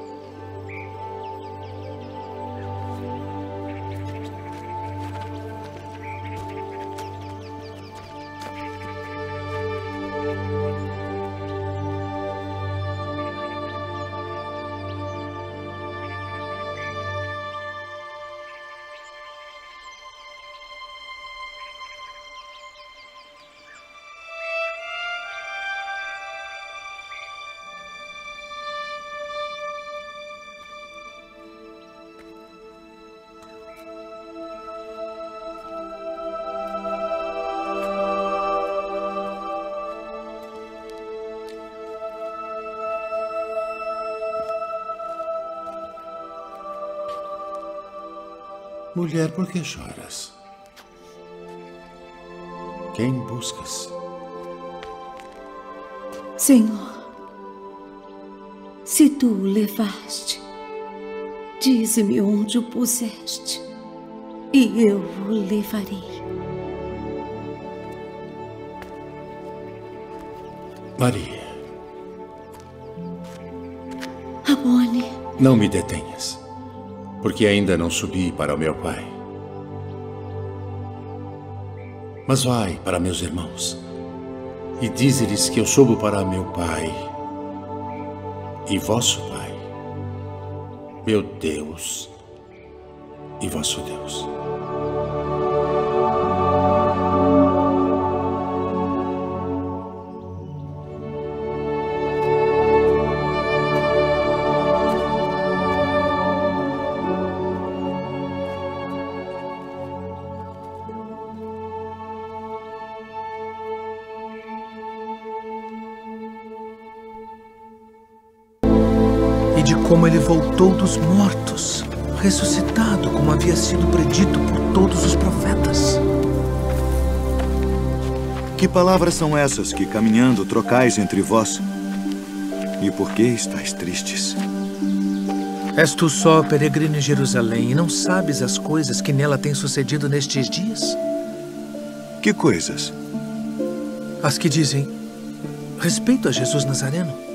Mulher, por que choras? Quem buscas? Senhor, se tu o levaste, dize-me onde o puseste, e eu o levarei. Maria. Rabboni. Não me detenhas, porque ainda não subi para o meu pai. Mas vai para meus irmãos e dize-lhes que eu subo para meu pai e vosso pai, meu Deus e vosso Deus. E de como ele voltou dos mortos, ressuscitado, como havia sido predito por todos os profetas. Que palavras são essas que, caminhando, trocais entre vós? E por que estáis tristes? És tu só peregrino em Jerusalém e não sabes as coisas que nela têm sucedido nestes dias? Que coisas? As que dizem respeito a Jesus Nazareno,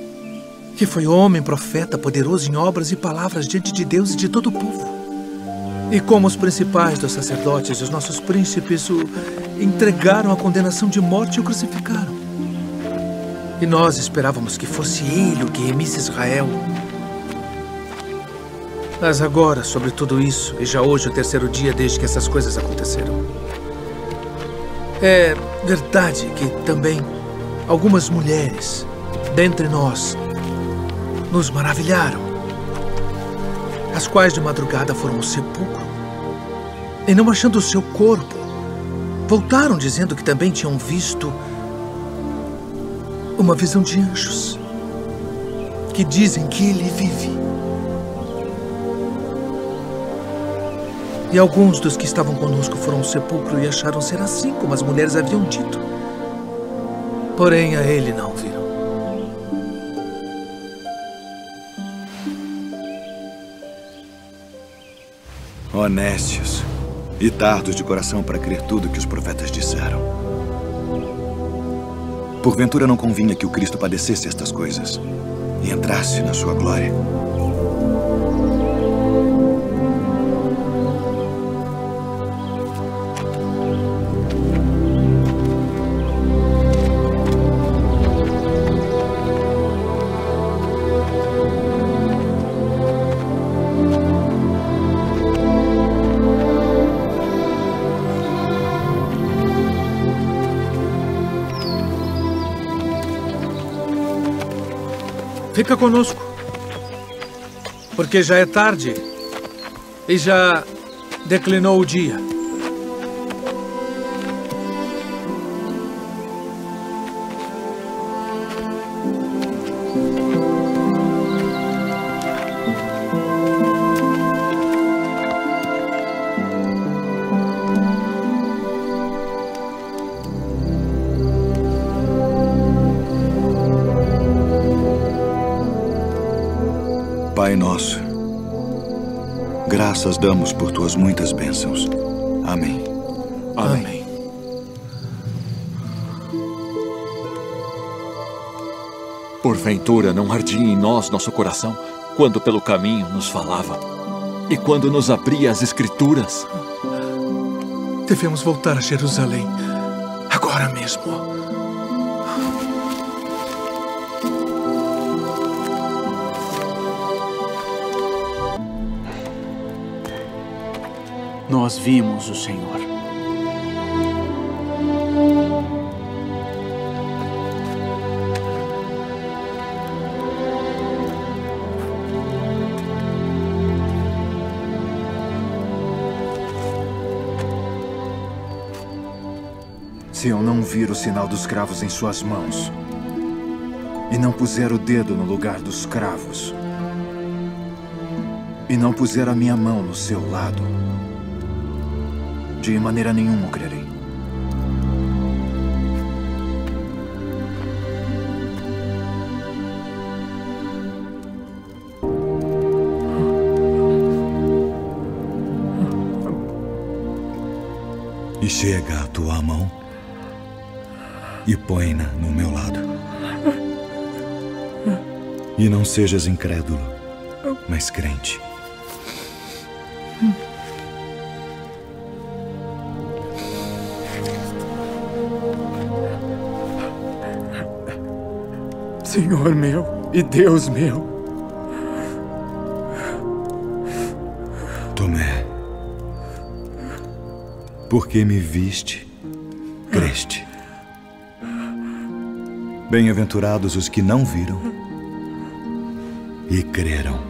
que foi homem, profeta, poderoso em obras e palavras diante de Deus e de todo o povo. E como os principais dos sacerdotes e os nossos príncipes o entregaram à condenação de morte e o crucificaram. E nós esperávamos que fosse ele o que remisse Israel. Mas agora, sobre tudo isso, e já hoje o terceiro dia desde que essas coisas aconteceram, é verdade que também algumas mulheres dentre nós nos maravilharam, as quais de madrugada foram ao sepulcro e, não achando o seu corpo, voltaram dizendo que também tinham visto uma visão de anjos que dizem que ele vive. E alguns dos que estavam conosco foram ao sepulcro e acharam ser assim como as mulheres haviam dito. Porém, a ele não viram. Honestos e tardos de coração para crer tudo que os profetas disseram. Porventura não convinha que o Cristo padecesse estas coisas e entrasse na sua glória? Fica conosco, porque já é tarde e já declinou o dia. Pai nosso, graças damos por tuas muitas bênçãos. Amém. Amém. Porventura não ardia em nós nosso coração quando pelo caminho nos falava e quando nos abria as Escrituras? Devemos voltar a Jerusalém agora mesmo. Nós vimos o Senhor. Se eu não vir o sinal dos cravos em suas mãos e não puser o dedo no lugar dos cravos e não puser a minha mão no seu lado, de maneira nenhuma o crerei. E chega a tua mão e põe-na no meu lado. E não sejas incrédulo, mas crente. Senhor meu e Deus meu. Tomé, porque me viste, creste. Bem-aventurados os que não viram e creram.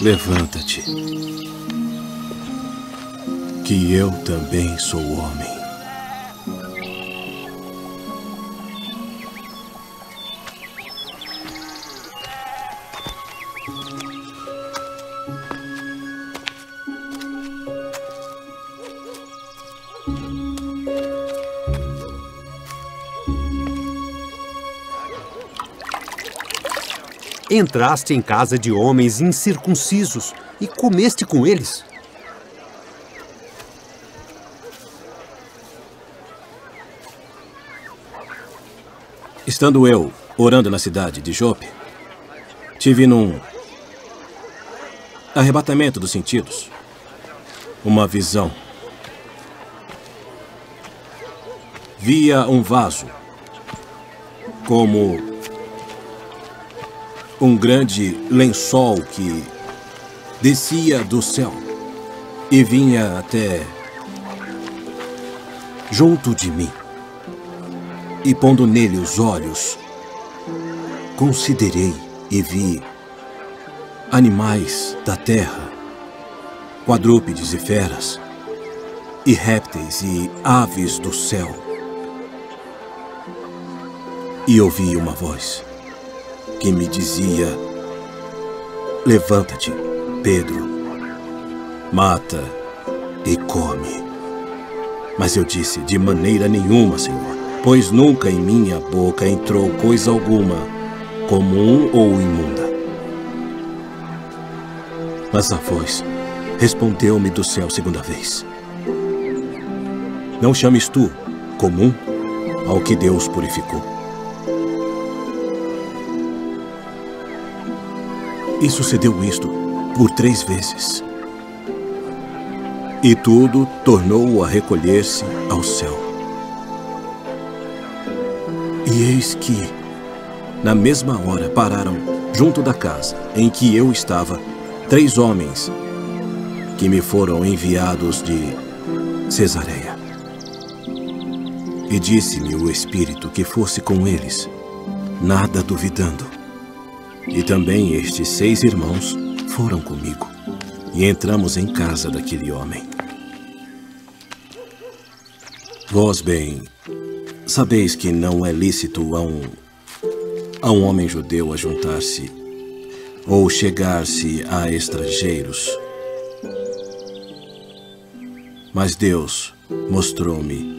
Levanta-te, que eu também sou homem. Entraste em casa de homens incircuncisos e comeste com eles. Estando eu orando na cidade de Jope, tive num arrebatamento dos sentidos uma visão. Via um vaso como um grande lençol que descia do céu e vinha até junto de mim. E pondo nele os olhos, considerei e vi animais da terra, quadrúpedes e feras, e répteis e aves do céu. E ouvi uma voz que me dizia: levanta-te, Pedro, mata e come. Mas eu disse: de maneira nenhuma, Senhor, pois nunca em minha boca entrou coisa alguma comum ou imunda. Mas a voz respondeu-me do céu segunda vez: não chames tu comum ao que Deus purificou. E sucedeu isto por 3 vezes. E tudo tornou a recolher-se ao céu. E eis que, na mesma hora, pararam junto da casa em que eu estava, 3 homens que me foram enviados de Cesareia. E disse-me o Espírito que fosse com eles, nada duvidando. E também estes 6 irmãos foram comigo, e entramos em casa daquele homem. Vós bem sabeis que não é lícito a um homem judeu ajuntar-se ou chegar-se a estrangeiros. Mas Deus mostrou-me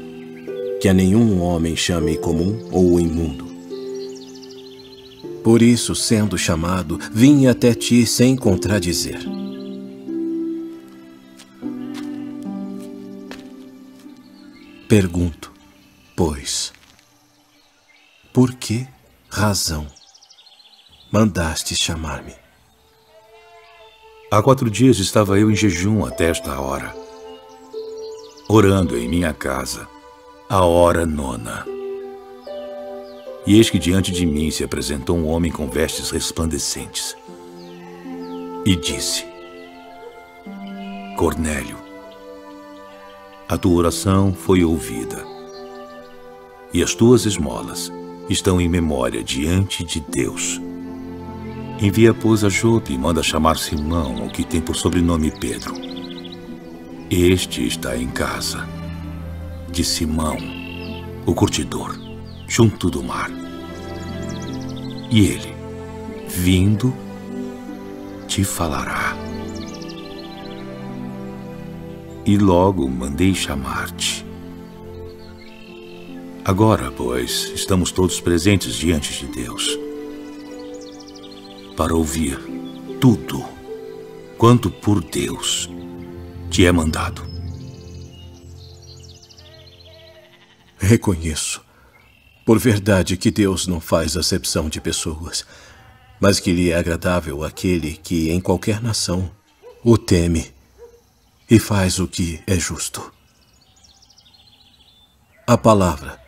que a nenhum homem chame comum ou imundo. Por isso, sendo chamado, vim até ti sem contradizer. Pergunto, pois, por que razão mandaste chamar-me? Há 4 dias estava eu em jejum até esta hora, orando em minha casa, a hora 9. E eis que diante de mim se apresentou um homem com vestes resplandecentes. E disse: Cornélio, a tua oração foi ouvida, e as tuas esmolas estão em memória diante de Deus. Envia, pois, a Jope e manda chamar Simão, o que tem por sobrenome Pedro. Este está em casa de Simão, o curtidor, junto do mar. E ele, vindo, te falará. E logo mandei chamar-te. Agora, pois, estamos todos presentes diante de Deus, para ouvir tudo quanto por Deus te é mandado. Reconheço, por verdade, que Deus não faz acepção de pessoas, mas que lhe é agradável aquele que em qualquer nação o teme e faz o que é justo. A palavra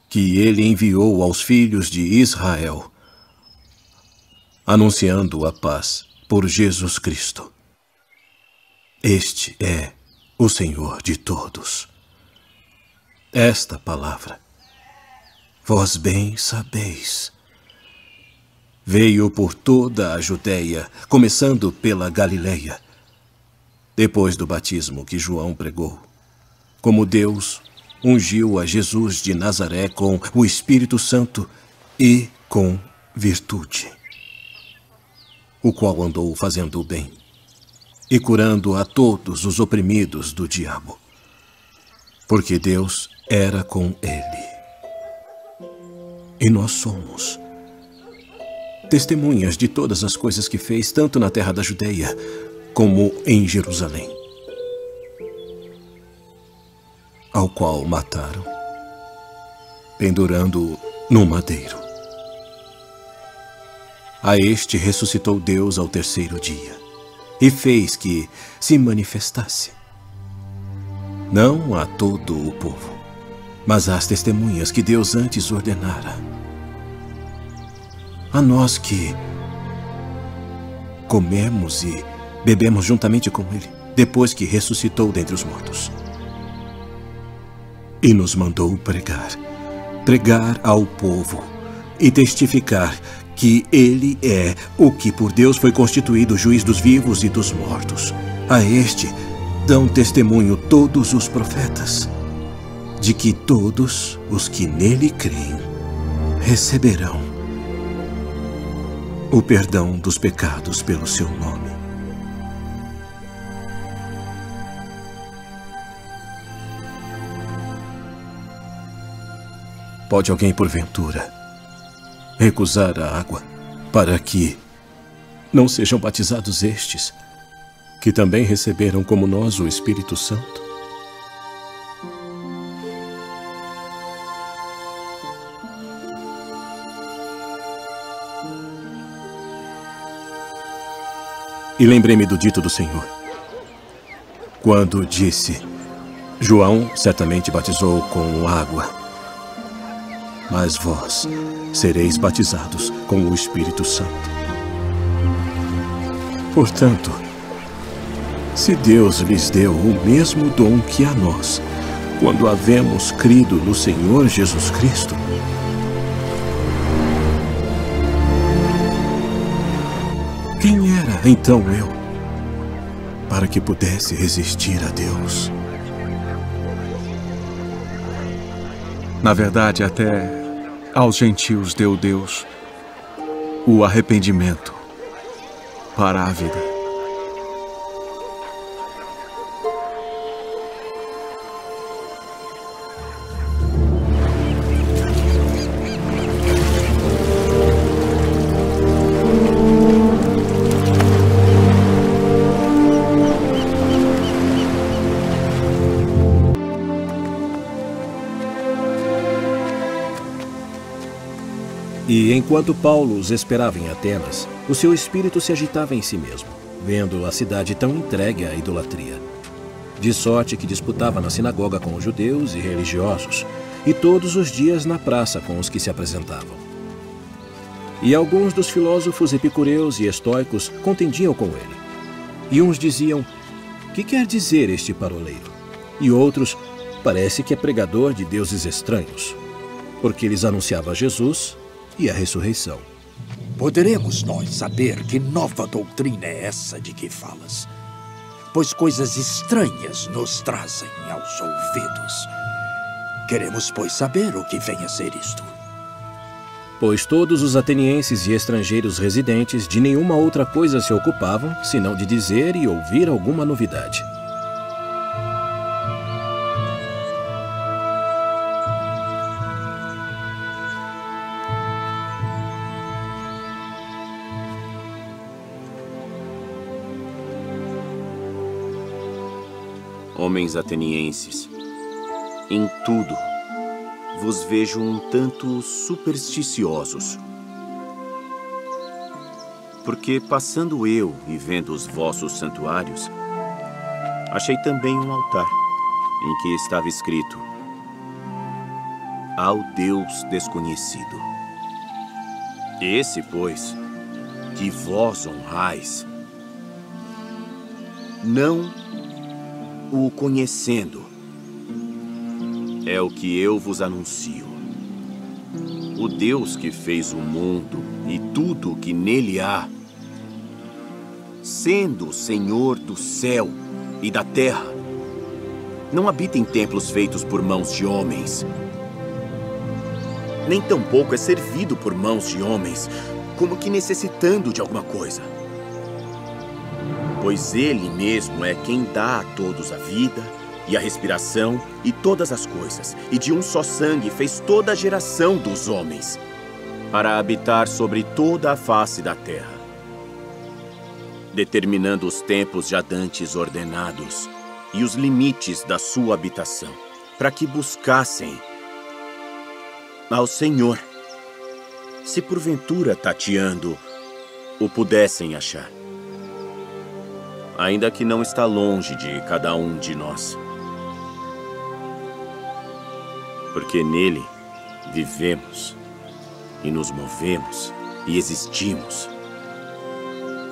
que ele enviou aos filhos de Israel, anunciando a paz por Jesus Cristo. Este é o Senhor de todos. Esta palavra, vós bem sabeis, veio por toda a Judeia, começando pela Galileia, depois do batismo que João pregou, como Deus ungiu a Jesus de Nazaré com o Espírito Santo e com virtude, o qual andou fazendo o bem e curando a todos os oprimidos do diabo, porque Deus era com ele. E nós somos testemunhas de todas as coisas que fez, tanto na terra da Judeia como em Jerusalém, ao qual mataram, pendurando-o no madeiro. A este ressuscitou Deus ao 3º dia e fez que se manifestasse, não a todo o povo, mas às testemunhas que Deus antes ordenara, a nós que comemos e bebemos juntamente com ele, depois que ressuscitou dentre os mortos. E nos mandou pregar ao povo e testificar que ele é o que por Deus foi constituído juiz dos vivos e dos mortos. A este dão testemunho todos os profetas, de que todos os que nele creem receberão o perdão dos pecados pelo seu nome. Pode alguém, porventura, recusar a água para que não sejam batizados estes, que também receberam como nós o Espírito Santo? E lembrei-me do dito do Senhor, quando disse: João certamente batizou com água, mas vós sereis batizados com o Espírito Santo. Portanto, se Deus lhes deu o mesmo dom que a nós, quando havemos crido no Senhor Jesus Cristo, quem era então eu para que pudesse resistir a Deus? Na verdade, até aos gentios deu Deus o arrependimento para a vida. E enquanto Paulo os esperava em Atenas, o seu espírito se agitava em si mesmo, vendo a cidade tão entregue à idolatria. De sorte que disputava na sinagoga com os judeus e religiosos, e todos os dias na praça com os que se apresentavam. E alguns dos filósofos epicureus e estoicos contendiam com ele. E uns diziam: "Que quer dizer este paroleiro?" E outros: "Parece que é pregador de deuses estranhos", porque lhes anunciava Jesus e a ressurreição. Poderemos nós saber que nova doutrina é essa de que falas? Pois coisas estranhas nos trazem aos ouvidos. Queremos, pois, saber o que vem a ser isto. Pois todos os atenienses e estrangeiros residentes de nenhuma outra coisa se ocupavam, senão de dizer e ouvir alguma novidade. Homens atenienses, em tudo vos vejo um tanto supersticiosos. Porque passando eu e vendo os vossos santuários, achei também um altar, em que estava escrito: "Ao Deus desconhecido". Esse, pois, que vós honrais, não o conhecendo, é o que eu vos anuncio. O Deus que fez o mundo e tudo o que nele há, sendo o Senhor do céu e da terra, não habita em templos feitos por mãos de homens, nem tampouco é servido por mãos de homens, como que necessitando de alguma coisa. Pois Ele mesmo é quem dá a todos a vida e a respiração e todas as coisas, e de um só sangue fez toda a geração dos homens, para habitar sobre toda a face da terra, determinando os tempos já dantes ordenados e os limites da sua habitação, para que buscassem ao Senhor, se porventura tateando o pudessem achar. Ainda que não está longe de cada um de nós. Porque nele vivemos e nos movemos e existimos.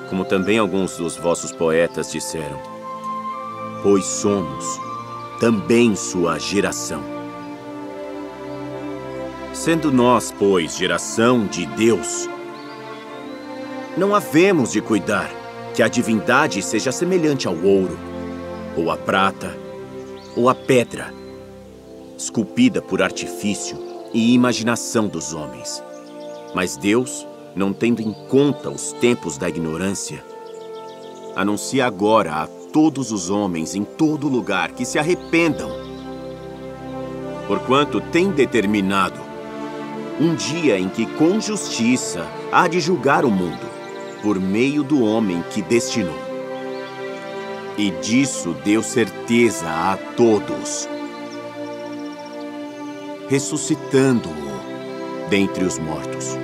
Como também alguns dos vossos poetas disseram, pois somos também sua geração. Sendo nós, pois, geração de Deus, não havemos de cuidar que a divindade seja semelhante ao ouro, ou à prata, ou à pedra, esculpida por artifício e imaginação dos homens. Mas Deus, não tendo em conta os tempos da ignorância, anuncia agora a todos os homens em todo lugar que se arrependam, porquanto tem determinado um dia em que com justiça há de julgar o mundo, por meio do homem que destinou. E disso deu certeza a todos, ressuscitando-o dentre os mortos.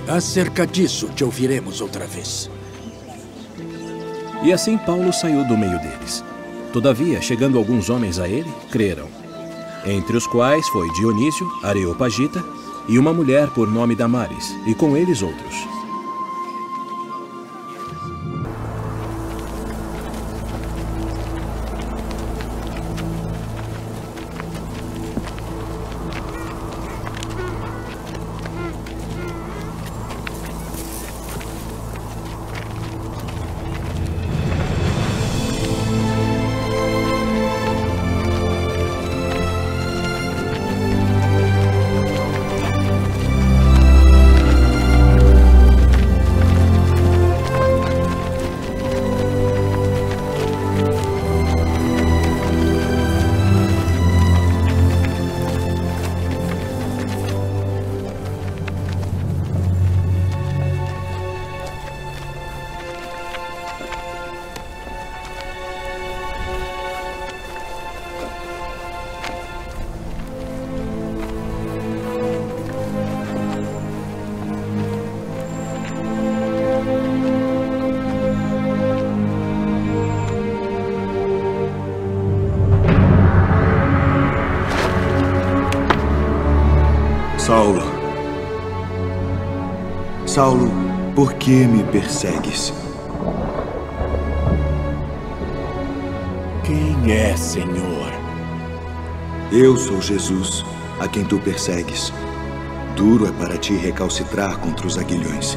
Acerca disso te ouviremos outra vez. E assim Paulo saiu do meio deles. Todavia, chegando alguns homens a ele, creram, entre os quais foi Dionísio, Areopagita, e uma mulher por nome Damares, e com eles outros. Saulo, por que me persegues? Quem é, Senhor? Eu sou Jesus, a quem tu persegues. Duro é para ti recalcitrar contra os aguilhões.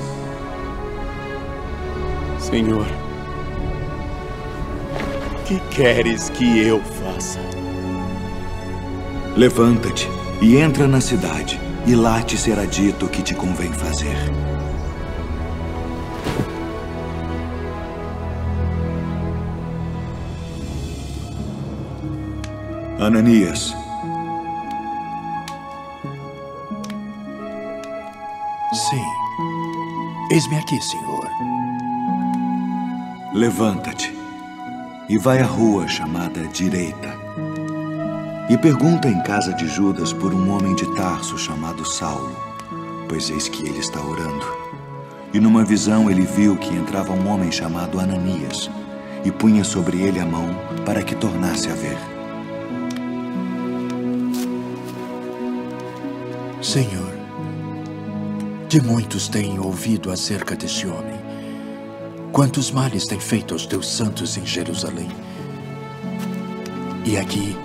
Senhor, que queres que eu faça? Levanta-te e entra na cidade, e lá te será dito o que te convém fazer. Ananias. Sim. Eis-me aqui, Senhor. Levanta-te e vai à rua chamada Direita. E pergunta em casa de Judas por um homem de Tarso chamado Saulo, pois eis que ele está orando. E numa visão ele viu que entrava um homem chamado Ananias e punha sobre ele a mão para que tornasse a ver. Senhor, de muitos tenho ouvido acerca deste homem. Quantos males tem feito aos teus santos em Jerusalém. E aqui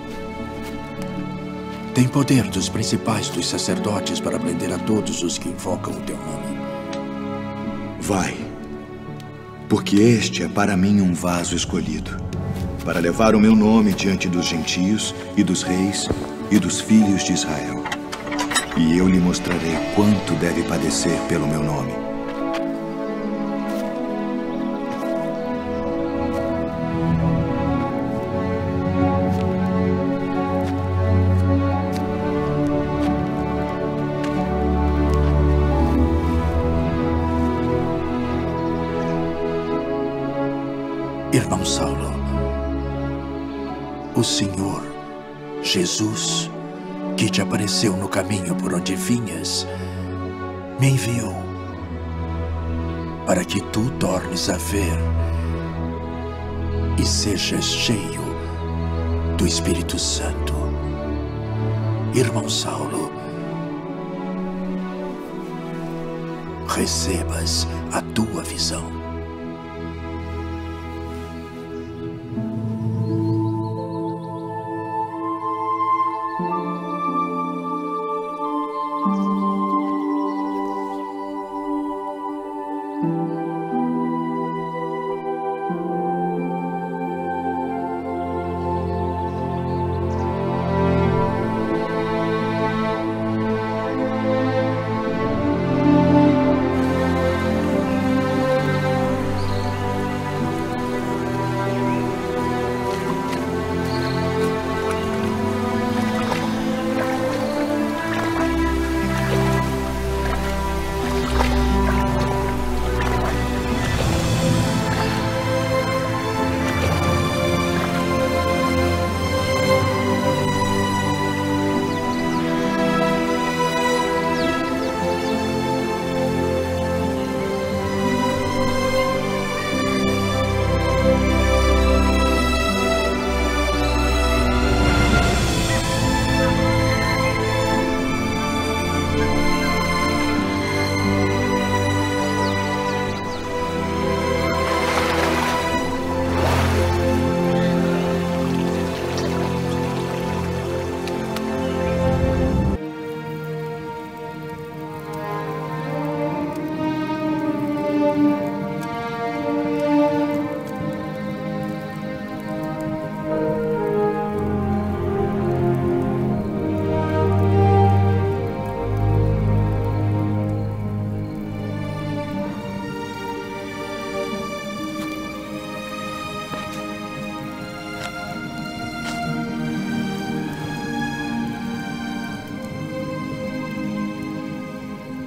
tem poder dos principais dos sacerdotes para prender a todos os que invocam o teu nome. Vai, porque este é para mim um vaso escolhido, para levar o meu nome diante dos gentios e dos reis e dos filhos de Israel. E eu lhe mostrarei quanto deve padecer pelo meu nome. Irmão Saulo, o Senhor Jesus, que te apareceu no caminho por onde vinhas, me enviou para que tu tornes a ver e sejas cheio do Espírito Santo. Irmão Saulo, recebas a tua visão.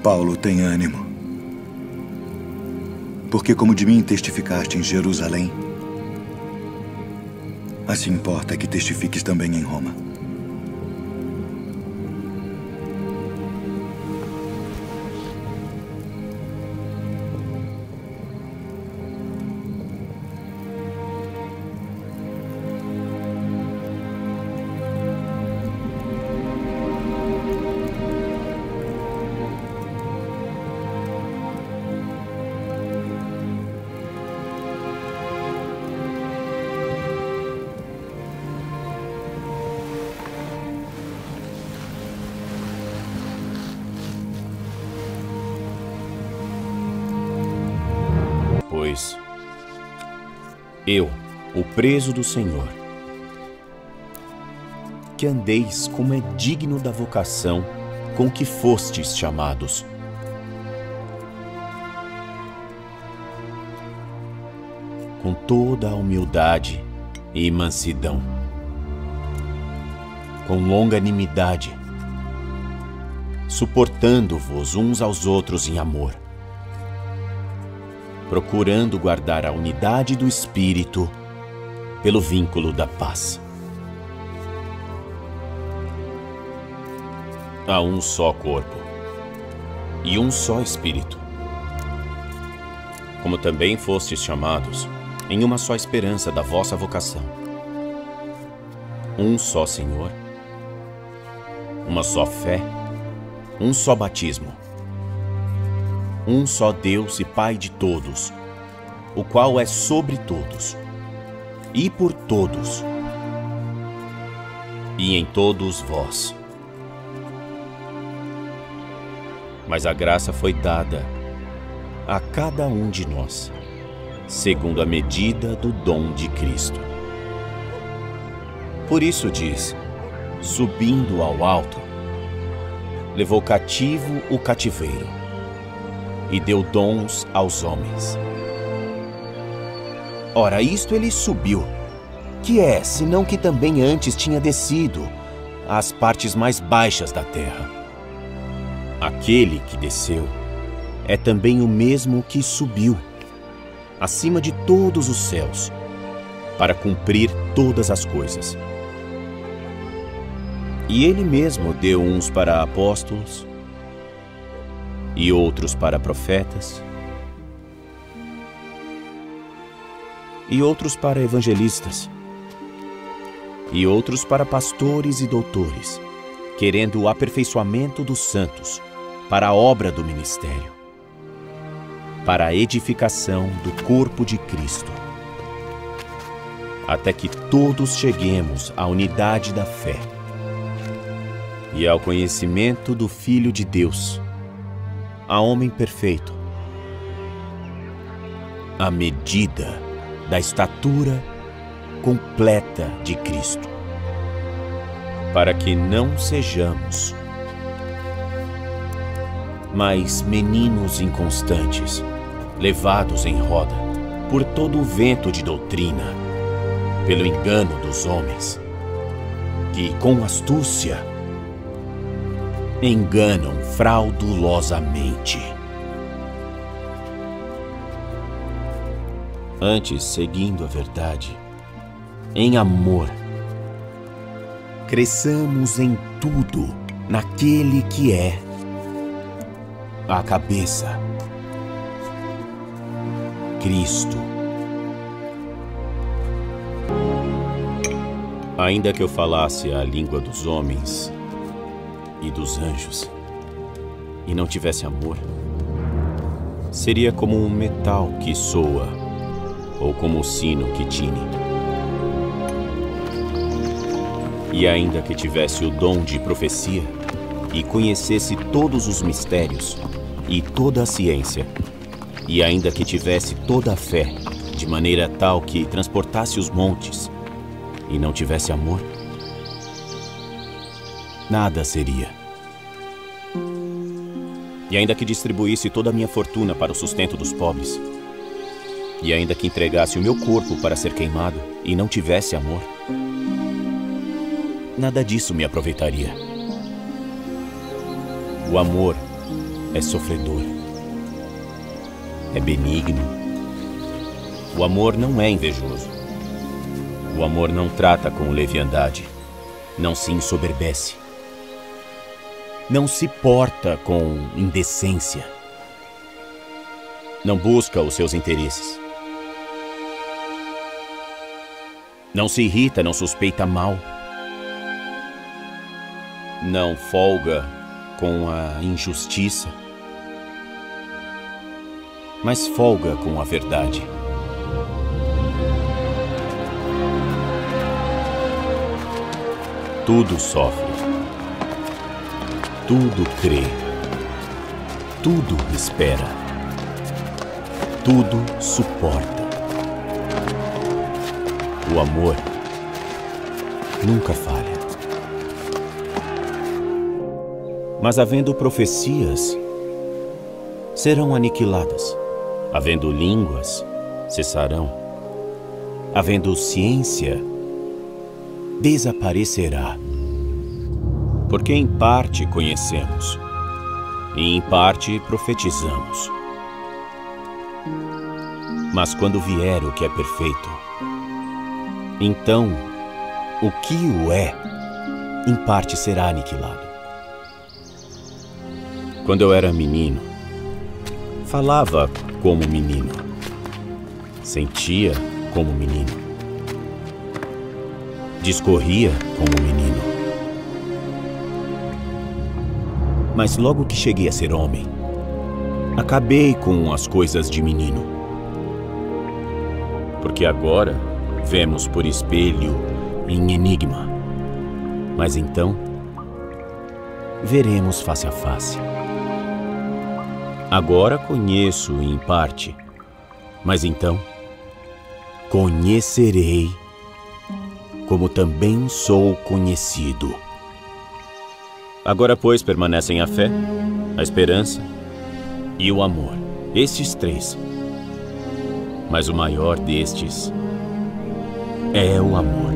Paulo, tem ânimo. Porque como de mim testificaste em Jerusalém, assim importa que testifiques também em Roma. Pois eu, o preso do Senhor, que andeis como é digno da vocação com que fostes chamados. Com toda a humildade e mansidão, com longanimidade, suportando-vos uns aos outros em amor, procurando guardar a unidade do Espírito pelo vínculo da paz. Há um só corpo e um só Espírito, como também fostes chamados em uma só esperança da vossa vocação. Um só Senhor, uma só fé, um só batismo, um só Deus e Pai de todos, o qual é sobre todos, e por todos, e em todos vós. Mas a graça foi dada a cada um de nós, segundo a medida do dom de Cristo. Por isso diz, subindo ao alto, levou cativo o cativeiro, e deu dons aos homens. Ora, isto ele subiu, que é, senão que também antes tinha descido às partes mais baixas da terra. Aquele que desceu é também o mesmo que subiu, acima de todos os céus, para cumprir todas as coisas. E ele mesmo deu uns para apóstolos, e outros para profetas, e outros para evangelistas, e outros para pastores e doutores, querendo o aperfeiçoamento dos santos, para a obra do ministério, para a edificação do corpo de Cristo, até que todos cheguemos à unidade da fé e ao conhecimento do Filho de Deus, a homem perfeito, à medida da estatura completa de Cristo, para que não sejamos mais meninos inconstantes, levados em roda por todo o vento de doutrina, pelo engano dos homens, que com astúcia enganam fraudulosamente. Antes, seguindo a verdade, em amor, cresçamos em tudo naquele que é a cabeça, Cristo. Ainda que eu falasse a língua dos homens e dos anjos, e não tivesse amor, seria como um metal que soa, ou como um sino que tine. E ainda que tivesse o dom de profecia, e conhecesse todos os mistérios, e toda a ciência, e ainda que tivesse toda a fé, de maneira tal que transportasse os montes, e não tivesse amor, nada seria. E ainda que distribuísse toda a minha fortuna para o sustento dos pobres, e ainda que entregasse o meu corpo para ser queimado, e não tivesse amor, nada disso me aproveitaria. O amor é sofredor, é benigno. O amor não é invejoso. O amor não trata com leviandade, não se ensoberbece, não se porta com indecência, não busca os seus interesses, não se irrita, não suspeita mal, não folga com a injustiça, mas folga com a verdade. Tudo sofre, tudo crê, tudo espera, tudo suporta. O amor nunca falha. Mas havendo profecias, serão aniquiladas. Havendo línguas, cessarão. Havendo ciência, desaparecerá. Porque em parte conhecemos, e em parte profetizamos. Mas quando vier o que é perfeito, então o que o é, em parte será aniquilado. Quando eu era menino, falava como menino, sentia como menino, discorria como menino. Mas logo que cheguei a ser homem, acabei com as coisas de menino. Porque agora vemos por espelho em enigma, mas então veremos face a face. Agora conheço em parte, mas então conhecerei como também sou conhecido. Agora, pois, permanecem a fé, a esperança e o amor, estes três. Mas o maior destes é o amor.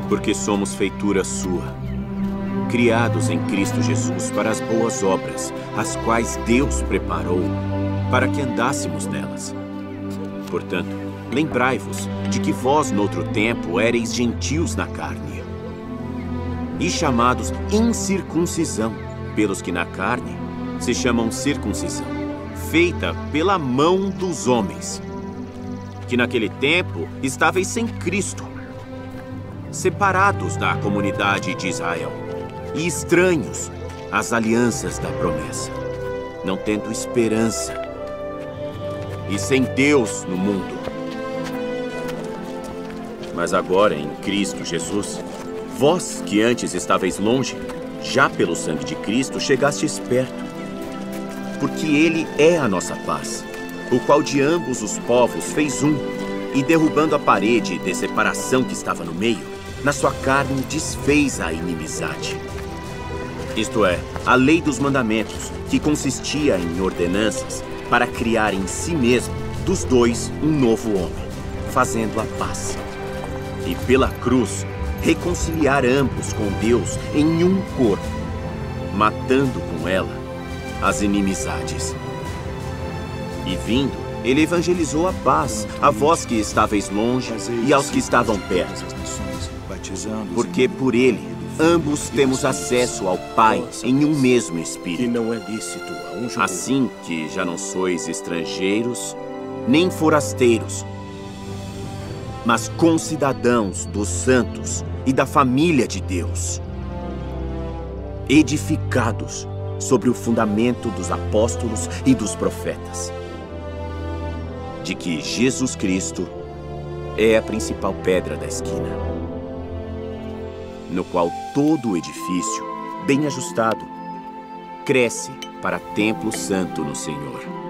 Porque somos feitura sua, criados em Cristo Jesus para as boas obras, as quais Deus preparou para que andássemos nelas. Portanto, lembrai-vos de que vós, noutro tempo, éreis gentios na carne, e chamados incircuncisão, pelos que na carne se chamam circuncisão, feita pela mão dos homens, que naquele tempo estáveis sem Cristo, separados da comunidade de Israel, e estranhos às alianças da promessa, não tendo esperança, e sem Deus no mundo. Mas agora, em Cristo Jesus, vós que antes estáveis longe, já pelo sangue de Cristo chegastes perto. Porque Ele é a nossa paz, o qual de ambos os povos fez um, e derrubando a parede de separação que estava no meio, na sua carne desfez a inimizade. Isto é, a lei dos mandamentos, que consistia em ordenanças, para criar em si mesmo, dos dois, um novo homem, fazendo a paz. E pela cruz, reconciliar ambos com Deus em um corpo, matando com ela as inimizades. E vindo, ele evangelizou a paz a vós que estáveis longe e aos que estavam perto. Porque por ele, ambos temos acesso ao Pai em um mesmo Espírito. não é lícito a um judeu. Assim que já não sois estrangeiros, nem forasteiros, mas concidadãos dos santos e da família de Deus, edificados sobre o fundamento dos apóstolos e dos profetas, de que Jesus Cristo é a principal pedra da esquina, no qual todo o edifício, bem ajustado, cresce para templo santo no Senhor.